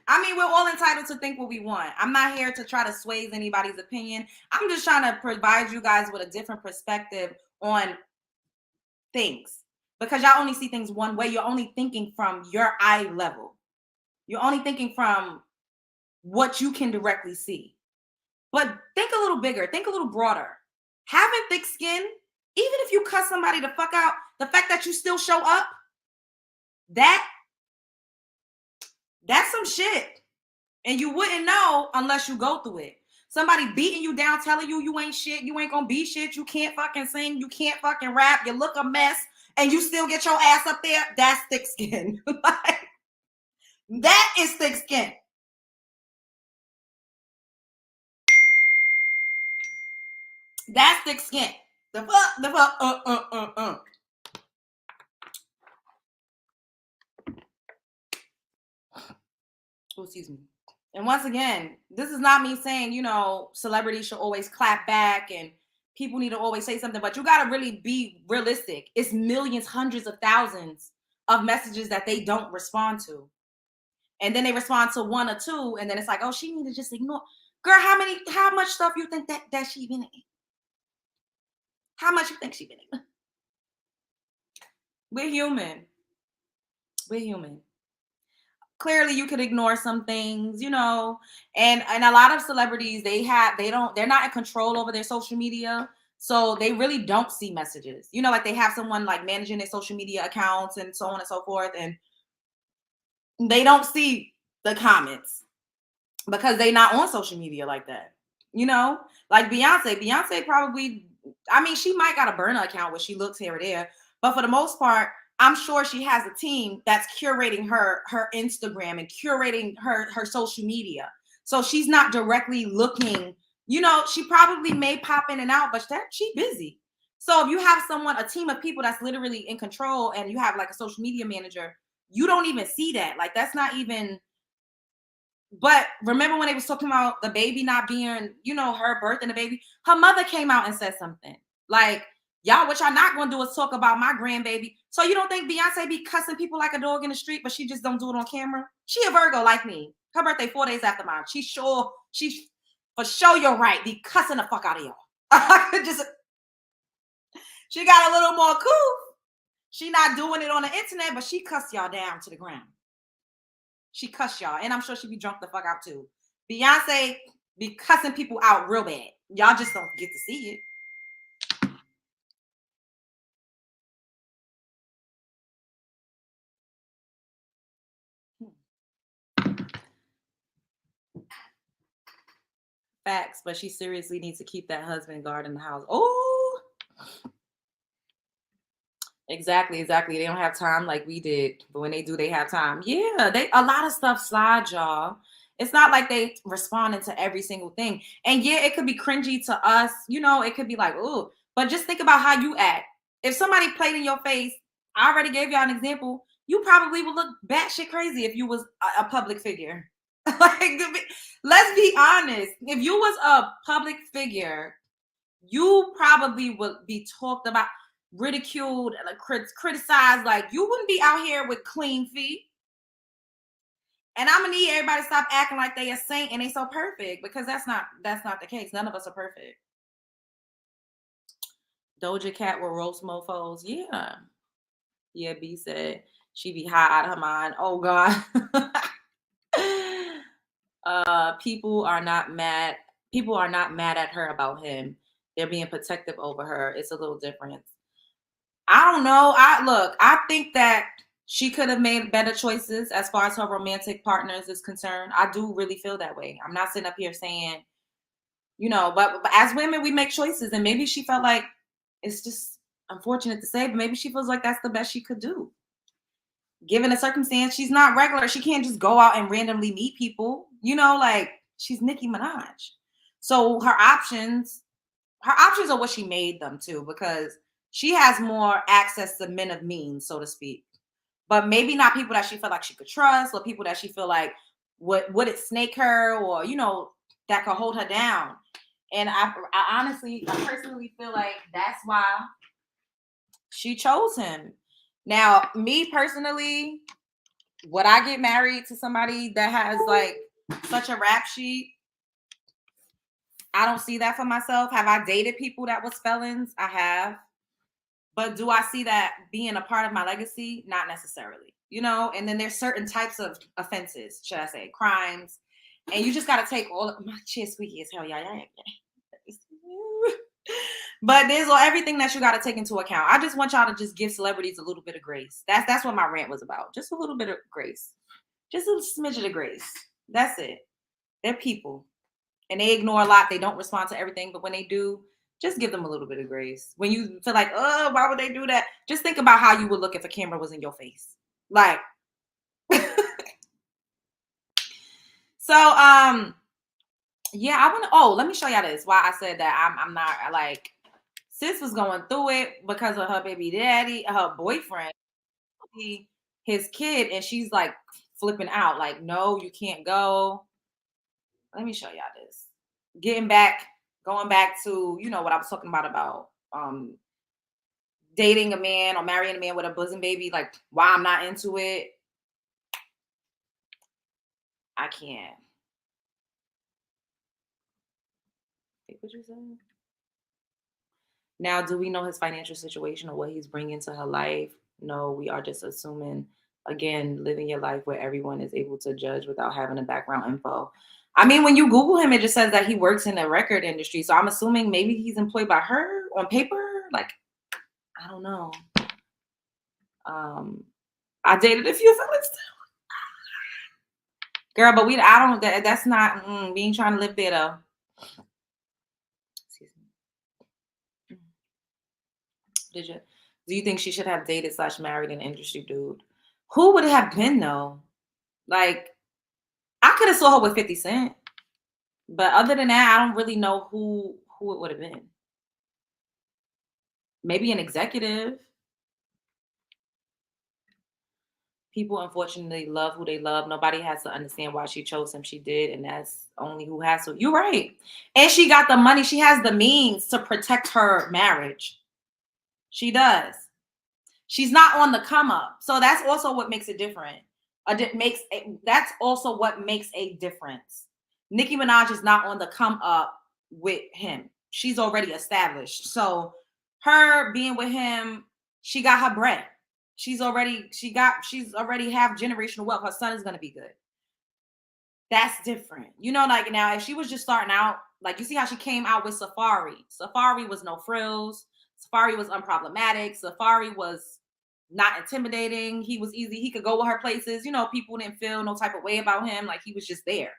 I mean, we're all entitled to think what we want. I'm not here to try to sway anybody's opinion. I'm just trying to provide you guys with a different perspective on things. Because y'all only see things one way. You're only thinking from your eye level. You're only thinking from what you can directly see. But think a little bigger. Think a little broader. Having thick skin, even if you cuss somebody the fuck out, the fact that you still show up, that That's some shit. And you wouldn't know unless you go through it. Somebody beating you down, telling you ain't shit, you ain't gonna be shit, you can't fucking sing, you can't fucking rap, you look a mess, and you still get your ass up there. That's thick skin. Like, that is thick skin. That's thick skin. The fuck. Oh, excuse me. And once again, this is not me saying, you know, celebrities should always clap back and people need to always say something, but you got to really be realistic. It's millions, hundreds of thousands of messages that they don't respond to. And then they respond to one or two, and then it's like, oh, she need to just ignore. Girl, how much stuff you think that she been in? How much you think she been in? We're human. We're human. Clearly you could ignore some things, you know, and a lot of celebrities, they're not in control over their social media. So they really don't see messages, you know, like they have someone like managing their social media accounts and so on and so forth. And they don't see the comments because they're not on social media like that. You know, like Beyonce probably, I mean, she might got a burner account where she looks here or there, but for the most part, I'm sure she has a team that's curating her Instagram and curating her social media. So she's not directly looking, you know, she probably may pop in and out, but she busy. So if you have a team of people that's literally in control and you have like a social media manager, you don't even see that. Like that's not even, but remember when they was talking about the baby not being, you know, her birth and the baby, her mother came out and said something like, y'all, what y'all not gonna do is talk about my grandbaby. So you don't think Beyonce be cussing people like a dog in the street, but she just don't do it on camera? She a Virgo like me. Her birthday 4 days after mine. She's for sure you're right. Be cussing the fuck out of y'all. She got a little more cool. She not doing it on the internet, but she cussed y'all down to the ground. She cussed y'all, and I'm sure she be drunk the fuck out too. Beyonce be cussing people out real bad. Y'all just don't get to see it. Facts, but she seriously needs to keep that husband guard in the house. Oh, exactly. They don't have time like we did, but when they do, they have time. Yeah, a lot of stuff slides, y'all. It's not like they responding to every single thing. And yeah, it could be cringy to us. You know, it could be like, oh, but just think about how you act. If somebody played in your face, I already gave y'all an example. You probably would look batshit crazy if you was a public figure. Like, let's be honest. If you was a public figure, you probably would be talked about, ridiculed, like criticized. Like you wouldn't be out here with clean feet. And I'm gonna need everybody to stop acting like they a saint and they so perfect, because that's not the case. None of us are perfect. Doja Cat will roast mofos. Yeah. B said she be high out of her mind. Oh God. People are not mad at her about him. They're being protective over her. It's a little different. I don't know. I think that she could have made better choices as far as her romantic partners is concerned. I do really feel that way. I'm not sitting up here saying, you know, but as women, we make choices, and maybe she felt like, it's just unfortunate to say, but maybe she feels like that's the best she could do. Given the circumstance, she's not regular. She can't just go out and randomly meet people, you know, like she's Nicki Minaj. So her options are what she made them too, because she has more access to men of means, so to speak. But maybe not people that she felt like she could trust, or people that she feel like would it snake her, or, you know, that could hold her down. And I personally feel like that's why she chose him. Now, me personally, would I get married to somebody that has like such a rap sheet? I don't see that for myself. Have I dated people that was felons? I have. But do I see that being a part of my legacy? Not necessarily, you know? And then there's certain types of offenses, should I say, crimes. And you just got to take all of my chair squeaky as hell, y'all. But there's everything that you got to take into account. I just want y'all to just give celebrities a little bit of grace. That's what my rant was about. Just a little bit of grace. Just a smidget of grace. That's it. They're people. And they ignore a lot. They don't respond to everything. But when they do, just give them a little bit of grace. When you feel like, oh, why would they do that? Just think about how you would look if a camera was in your face. Like, so, yeah, I want to, let me show y'all this. Why I said that I'm not, like, sis was going through it because of her baby daddy, her boyfriend, his kid, and she's, like, flipping out. Like, no, you can't go. Let me show y'all this. Going back to, you know, what I was talking about dating a man or marrying a man with a bosom baby, like, why I'm not into it. I can't. What you saying? Now, do we know his financial situation or what he's bringing to her life? No, we are just assuming, again, living your life where everyone is able to judge without having a background info. I mean, when you Google him, it just says that he works in the record industry. So I'm assuming maybe he's employed by her on paper. Like, I don't know. I dated a few fellas too. Girl, but that's not, we ain't trying to live there though. Excuse me. Do you think she should have dated / married an industry dude? Who would it have been though? Like, I could have saw her with 50 Cent. But other than that, I don't really know who it would have been. Maybe an executive. People, unfortunately, love who they love. Nobody has to understand why she chose him. She did, and that's only who has to. You're right. And she got the money. She has the means to protect her marriage. She does. She's not on the come up. So that's also what makes it different. That's also what makes a difference. Nicki Minaj is not on the come up with him. She's already established. So her being with him, she got her bread. She's already have generational wealth. Her son is going to be good. That's different. You know, like now, if she was just starting out, like you see how she came out with Safari. Safari was no frills. Safari was unproblematic. Safari was not intimidating. He was easy. He could go with her places. You know, people didn't feel no type of way about him. Like he was just there.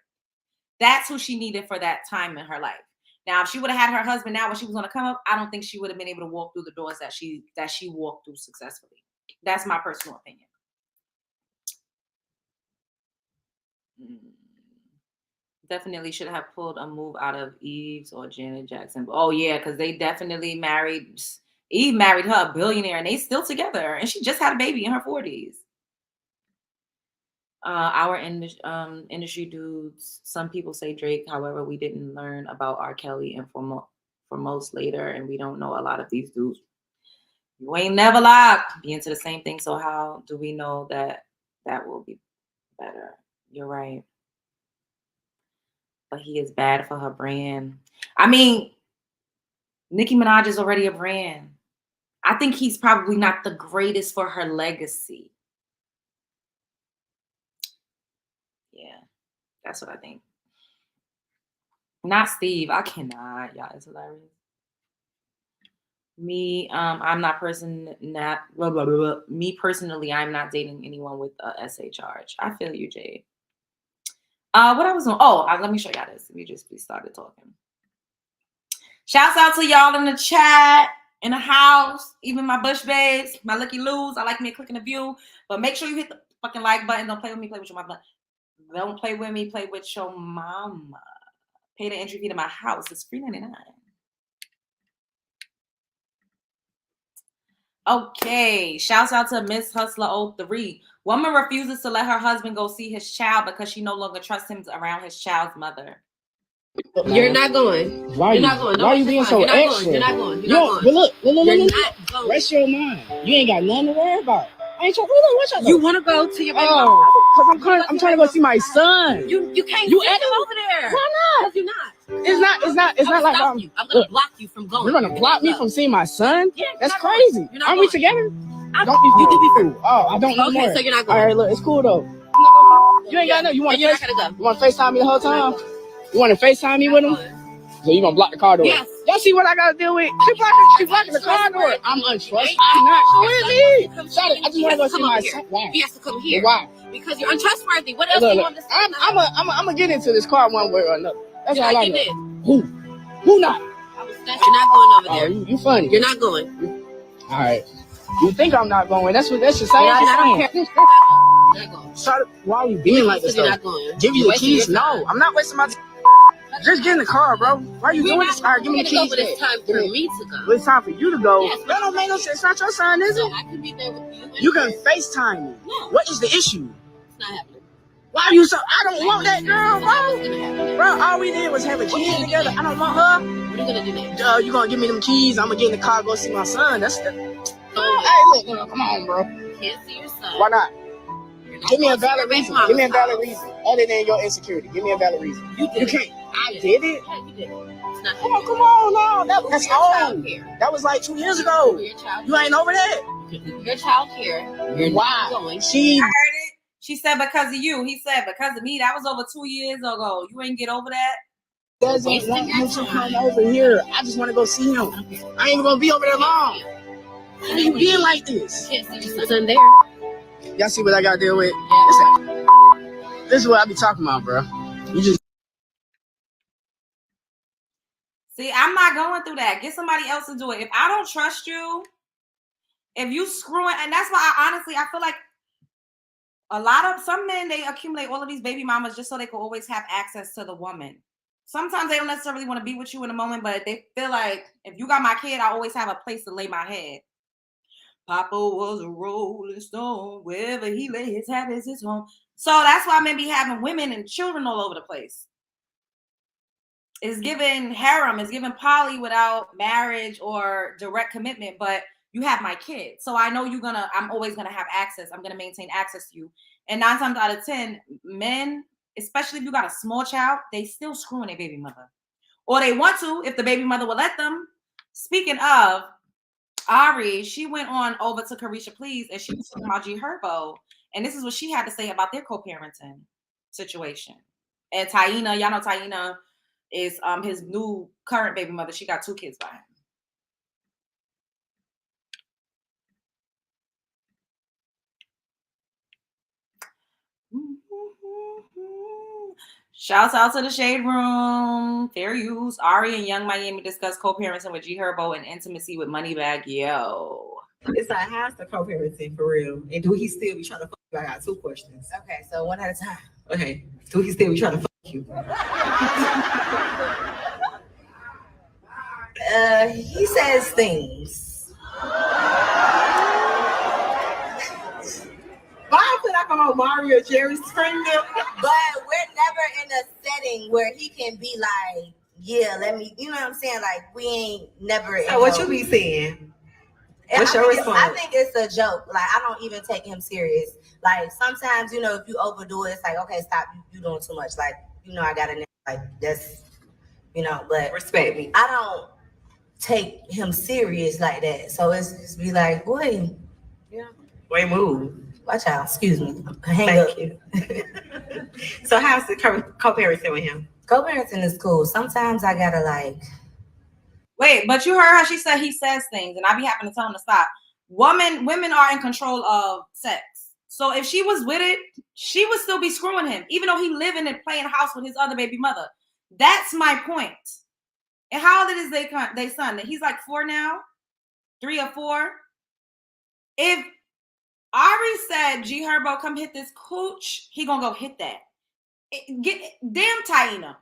That's who she needed for that time in her life. Now, if she would have had her husband now when she was going to come up, I don't think she would have been able to walk through the doors that she walked through successfully. That's my personal opinion. Definitely should have pulled a move out of Eve's or Janet Jackson. Oh, yeah, because they definitely married. Eve married her a billionaire, and they still together. And she just had a baby in her 40s. Our industry dudes, some people say Drake. However, we didn't learn about R. Kelly and for most later, and we don't know a lot of these dudes. You ain't never lied. Be into the same thing. So how do we know that will be better? You're right. But he is bad for her brand. I mean, Nicki Minaj is already a brand. I think he's probably not the greatest for her legacy. Yeah, that's what I think. Not Steve. I cannot. Y'all, it's hilarious. Me, I'm not me personally, I'm not dating anyone with a SA charge. I feel you, Jade. What I was doing? Let me show y'all this. We started talking. Shouts out to y'all in the chat, in the house, even my Bush babes, my Lucky Loos. I like me clicking the view, but make sure you hit the fucking like button. Don't play with me, play with your mama. Don't play with me, play with your mama. Pay the entry fee to my house. It's $3.99. Okay, shouts out to Miss Hustler 03. Woman refuses to let her husband go see his child because she no longer trusts him around his child's mother. You're not going. Why you're not going. Why are you being so extra? You're not going. You're not going. But look. Not going. Rest your mind. You ain't got nothing to worry about. I ain't trying. What's your You want to go to your baby mama? Because I'm trying to go see my son. You can't. You ain't over there. Why not? You're not. It's not like I'm gonna block you from going. You're gonna block me from seeing my son? Yeah, that's crazy. Aren't we together? Don't be fool. Oh, I don't know more. Okay, so you're not going. All right, look, it's cool though. You ain't got no. You want to FaceTime me the whole time? You want to FaceTime me with him? So you gonna block the car door? Yes. Y'all see what I gotta deal with? She blocking the car door. I'm untrustworthy. I'm not. Where is he? Shut it. I just want to go see my son. Why? He has to come here. Why? Because you're untrustworthy. What else do you want to say? I'm gonna get into this car one way or another. That's all I know. Who not? You're not going over there. You funny. You're not going. All right. You think I'm not going? That's your saying. I don't care. Why are you being like this? You're not going. Give you the keys? No, I'm not wasting my time. Just get in the car, bro. Why are you doing this? All right, give me the keys. But it's time for me to go. It's time for you to go. Yes, that don't make no sense. It's not your son, is it? I can be there with you. You can FaceTime me. No. What is the issue? It's not happening. Why are you so? I don't want that girl, bro. Bro, all we did was have a kid together. I don't want her. What are you gonna do next? You gonna give me them keys? I'm gonna get in the car, go see my son. That's the. Hey, look, come on, bro. You can't see your son. Why not? Give me a valid reason. Give me a valid reason. Other than your insecurity. Give me a valid reason. You can't. I did it. Yeah, you did it. It's not Come on, no. That's old. That was like 2 years ago. You ain't over that. Your child care. You're not going. I heard it. She said because of you. He said because of me. That was over 2 years ago. You ain't get over that. Doesn't want him to come over here. I just want to go see him. I ain't gonna be over there long. Why are you being like this? You can't see your son there. Y'all see what I gotta deal with? This is what I be talking about, bro. You just. See, I'm not going through that. Get somebody else to do it. If I don't trust you, if you screwing, and that's why I feel like some men, they accumulate all of these baby mamas just so they can always have access to the woman. Sometimes they don't necessarily want to be with you in a moment, but they feel like if you got my kid, I always have a place to lay my head. Papa was a rolling stone. Wherever he lay his hat is his home. So that's why men be having women and children all over the place. It's given harem, it's given poly without marriage or direct commitment, but you have my kid. So I know I'm always gonna have access. I'm gonna maintain access to you. And 9 times out of 10, men, especially if you got a small child, they still screwing their baby mother. Or they want to, if the baby mother will let them. Speaking of, Ari, she went on over to Carisha Please and she was talking about G Herbo. And this is what she had to say about their co-parenting situation. And Taina, y'all know Taina is his new current baby mother. She got 2 kids by him. Shouts out to the Shade Room. Fair use. Ari and Young Miami discuss co-parenting with G Herbo and intimacy with Moneybagg Yo. It's like, how's the co-parenting for real? And do he still be trying to fuck you? I got 2 questions. Okay, so one at a time. Okay. Do he still be trying to fuck you? He says things. Why could I come on Mario Jerry scream them? But we're never in a setting where he can be like, yeah, let me, you know what I'm saying? Like, we ain't never. So what you be saying? What's your response? I think it's a joke. Like, I don't even take him serious. Like, sometimes, you know, if you overdo it, it's like, okay, stop, you doing too much. Like, you know, I got to, like, that's, you know, but. Respect me. I don't take him serious like that. So it's just be like, boy, yeah. Wait, move. Watch out. Excuse me. Thank you. So how's the co-parenting with him? Co-parenting is cool. Sometimes I gotta like. Wait, but you heard how she said he says things, and I be having to tell him to stop. Women are in control of sex. So if she was with it, she would still be screwing him, even though he living and playing house with his other baby mother. That's my point. And how old is they son? He's like 4 now, 3 or 4. If Ari said, G Herbo, come hit this cooch, he gonna go hit that. Damn Taina.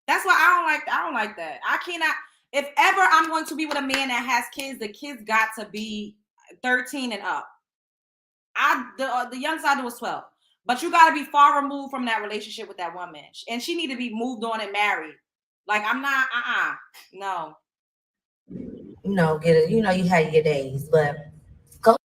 That's why I don't like that. I cannot. If ever I'm going to be with a man that has kids, the kids got to be 13 and up. The youngest I do was 12. But you got to be far removed from that relationship with that woman. And she need to be moved on and married. Like, I'm not, no. No, get it. You know, you had your days, but go.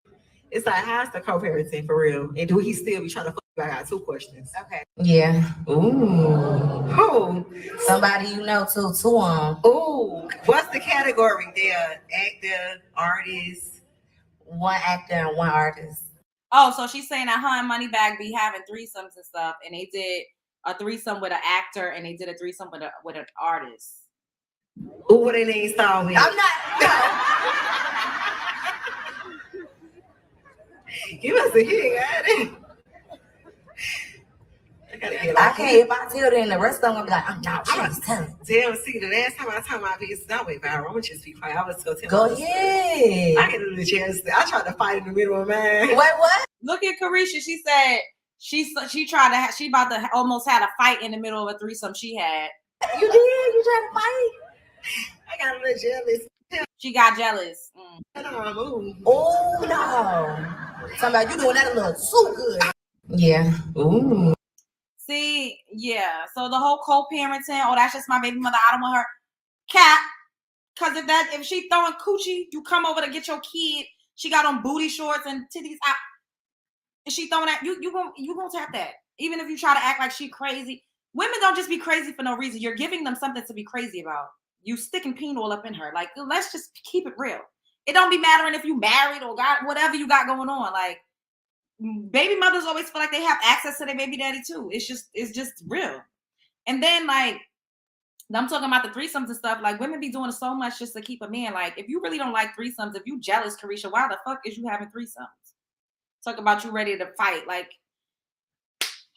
It's like, how's the co-parenting for real? And do he still be trying to fuck you? I got 2 questions. Okay. Yeah. Ooh. Who? Somebody you know too. 2 on. Ooh. What's the category there? Actor, artist? 1 actor and 1 artist. Oh, so she's saying that her and Moneybagg be having threesomes and stuff, and they did a threesome with an actor, and they did a threesome with an artist. Ooh, what they name song? I'm not. You must have hit it. I can't. If I tell them, the rest of them, I'm like, I'm not. Damn, see, the last time I told my business, that went viral. I'm gonna just be quiet. I was go tell. Go ahead. I can do the chance. I tried to fight in the middle of man. Wait, what? Look at Chrisean. She said she tried to. She about to almost had a fight in the middle of a threesome she had. You did? You tried to fight? I got a little jealous. She got jealous. Oh no! Somebody, you doing that a little too good. Yeah. Ooh. See, yeah. So the whole co-parenting, oh, that's just my baby mother. I don't want her. Cat. Because if she throwing coochie, you come over to get your kid. She got on booty shorts and titties out. And she throwing that, you gonna tap that. Even if you try to act like she crazy. Women don't just be crazy for no reason. You're giving them something to be crazy about. You sticking peen all up in her. Like, let's just keep it real. It don't be mattering if you married or got whatever you got going on. Like, baby mothers always feel like they have access to their baby daddy too. It's just real. And then like, I'm talking about the threesomes and stuff. Like, women be doing so much just to keep a man. Like, if you really don't like threesomes, if you jealous, Chrisean, why the fuck is you having threesomes? Talk about you ready to fight. Like,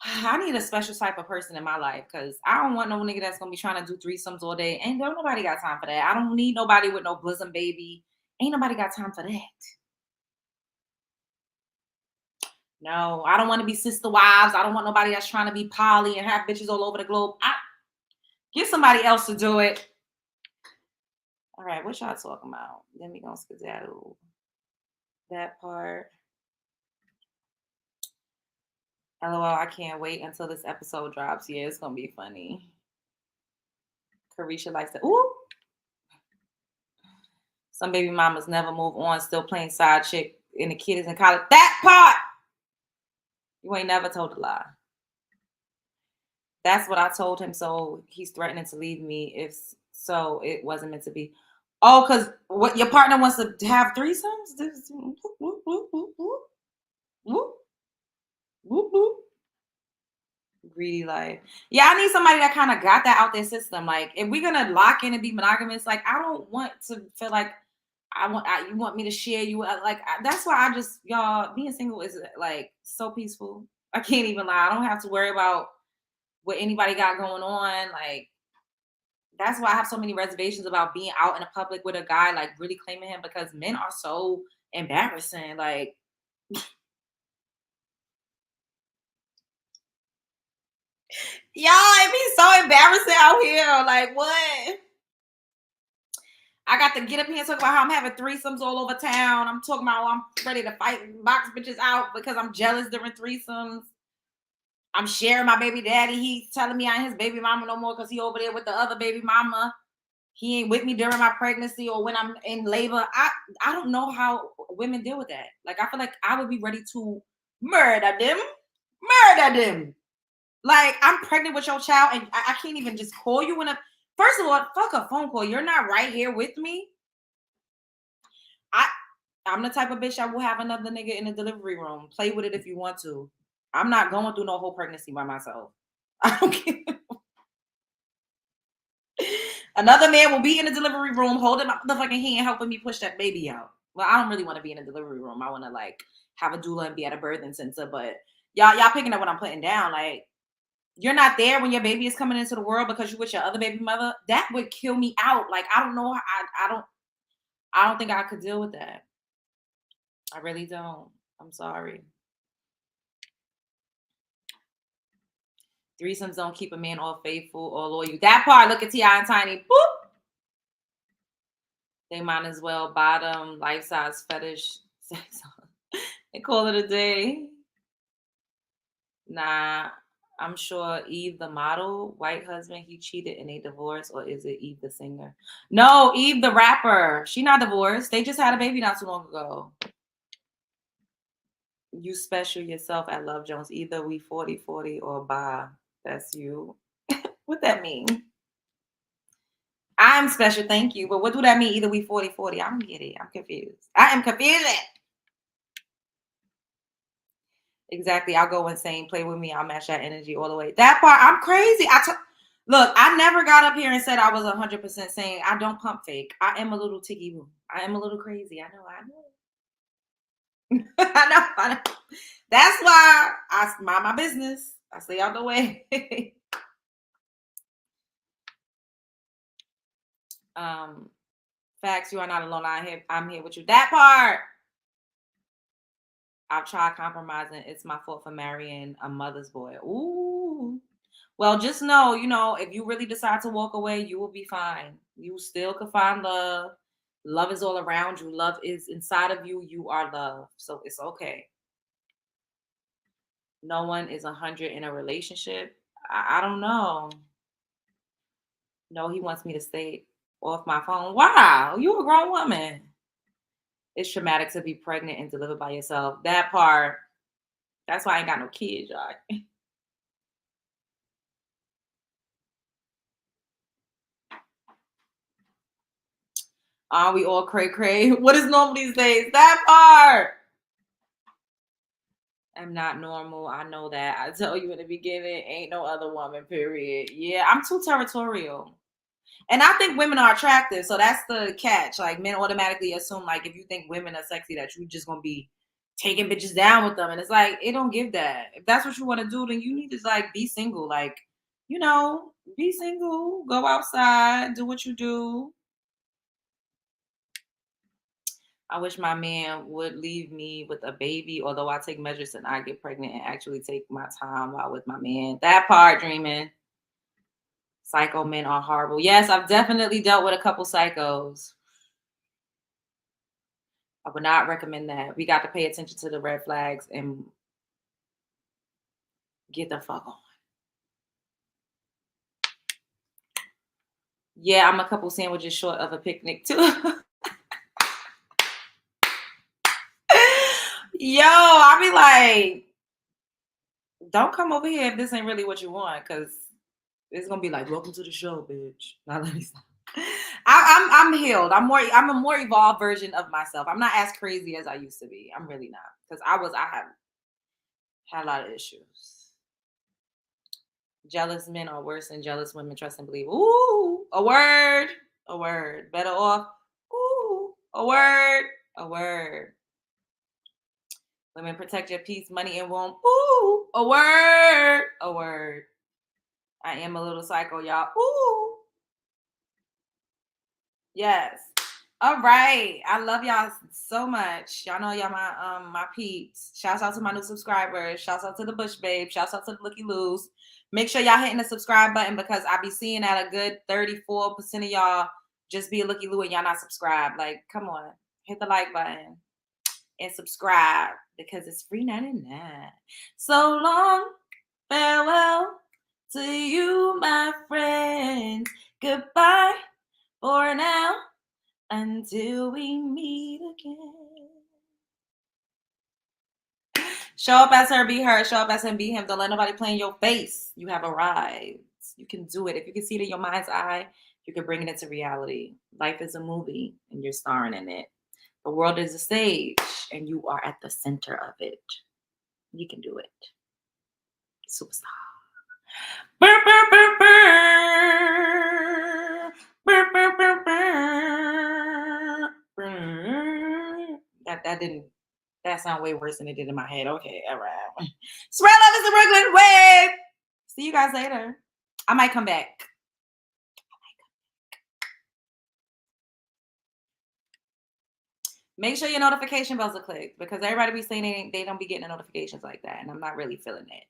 I need a special type of person in my life because I don't want no nigga that's gonna be trying to do threesomes all day. Ain't nobody got time for that. I don't need nobody with no bosom baby. Ain't nobody got time for that. No, I don't want to be sister wives. I don't want nobody that's trying to be poly and have bitches all over the globe. Get somebody else to do it. All right, what y'all talking about? Then we gonna skedaddle that part. LOL, I can't wait until this episode drops. Yeah, it's gonna be funny. Chrisean likes to, ooh. Some baby mamas never move on, still playing side chick, and the kid is in college. That part! You ain't never told a lie. That's what I told him, so he's threatening to leave me if so it wasn't meant to be. Oh, because what your partner wants to have threesomes? Whoop, whoop, whoop, whoop. Whoop. Whoop, whoop. Greedy life. Yeah, I need somebody that kind of got that out their system. Like, if we're gonna lock in and be monogamous, like, I don't want to feel like you want me to share you. That's why I just, y'all, being single is like so peaceful. I can't even lie. I don't have to worry about what anybody got going on. Like, that's why I have so many reservations about being out in the public with a guy, like really claiming him, because men are so embarrassing. Like, y'all, it be so embarrassing out here. Like, what? I got to get up here and talk about how I'm having threesomes all over town. I'm talking about I'm ready to fight and box bitches out because I'm jealous during threesomes. I'm sharing my baby daddy. He's telling me I ain't his baby mama no more because he over there with the other baby mama. He ain't with me during my pregnancy or when I'm in labor. I don't know how women deal with that. Like, I feel like I would be ready to murder them. Murder them. Like, I'm pregnant with your child and I can't even just call you first of all, fuck a phone call. You're not right here with me. I'm the type of bitch that will have another nigga in the delivery room. Play with it if you want to. I'm not going through no whole pregnancy by myself. I don't care. Another man will be in the delivery room holding my motherfucking hand, helping me push that baby out. Well, I don't really want to be in a delivery room. I want to like have a doula and be at a birthing center. But y'all picking up what I'm putting down. Like, you're not there when your baby is coming into the world because you with your other baby mother. That would kill me out. Like, I don't know. I don't think I could deal with that. I really don't. I'm sorry. Threesomes don't keep a man all faithful or loyal. That part, look at T.I. and Tiny. Boop. They might as well bottom life-size fetish sex. They call it a day. Nah, I'm sure Eve the model, white husband, he cheated and they divorced, or is it Eve the singer? No, Eve the rapper. She not divorced. They just had a baby not too long ago. You special yourself at Love Jones. Either we 40-40 or bye. That's you. What that mean? I'm special, thank you. But what do that mean? Either we 40-40. I don't get it. I'm confused. I am confused. Exactly. I'll go insane. Play with me. I'll match that energy all the way. That part, I'm crazy. Look, I never got up here and said I was 100% sane. I don't pump fake. I am a little ticky boo. I am a little crazy. I know. I know. That's why I mind my business. I stay out the way. Facts, you are not alone. I'm here with you. That part. I've tried compromising. It's my fault for marrying a mother's boy. Ooh. Well, just know, if you really decide to walk away, you will be fine. You still can find love. Love is all around you. Love is inside of you. You are love. So it's okay. No one is 100 in a relationship. I don't know. No, he wants me to stay off my phone. Wow, you a grown woman. It's traumatic to be pregnant and deliver by yourself. That part, that's why I ain't got no kids, y'all. Are we all cray-cray? What is normal these days? That part. I'm not normal. I know that. I tell you in the beginning, ain't no other woman, period. Yeah, I'm too territorial. And I think women are attractive. So that's the catch. Like, men automatically assume, like, if you think women are sexy, that you just gonna be taking bitches down with them. And it's like, it don't give that. If that's what you want to do, then you need to, like, be single. Like, be single. Go outside. Do what you do. I wish my man would leave me with a baby, although I take measures to not get pregnant and actually take my time while with my man. That part, dreaming. Psycho men are horrible. Yes, I've definitely dealt with a couple psychos. I would not recommend that. We got to pay attention to the red flags and get the fuck on. Yeah, I'm a couple sandwiches short of a picnic too. Yo, I be like, don't come over here if this ain't really what you want, because it's gonna be like, welcome to the show, bitch. Now let me stop. I'm healed. I'm a more evolved version of myself. I'm not as crazy as I used to be. I'm really not. Because I have had a lot of issues. Jealous men are worse than jealous women. Trust and believe. Ooh, a word. A word. Better off. Ooh, a word. A word. Women, protect your peace, money, and womb. Ooh, a word. A word. I am a little psycho, y'all. Ooh. Yes. All right. I love y'all so much. Y'all know y'all my peeps. Shouts out to my new subscribers. Shouts out to the Bush Babe. Shouts out to the Looky Loos. Make sure y'all hitting the subscribe button, because I be seeing that a good 34% of y'all just be a Looky Loo and y'all not subscribed. Like, come on. Hit the like button and subscribe, because it's free 99. So long. Farewell to you, my friends. Goodbye for now, until we meet again. Show up as her, be her. Show up as him, be him. Don't let nobody play in your face. You have arrived. You can do it. If you can see it in your mind's eye, you can bring it into reality. Life is a movie, and you're starring in it. The world is a stage, and you are at the center of it. You can do it. Superstar. Burr, burr, burr, burr. Burr, burr, burr, burr. Burr. That sound way worse than it did in my head. Okay, all right. Spread love is the Brooklyn wave. See you guys later. I might come back. Make sure your notification bells are clicked, because everybody be saying they don't be getting the notifications like that, and I'm not really feeling it.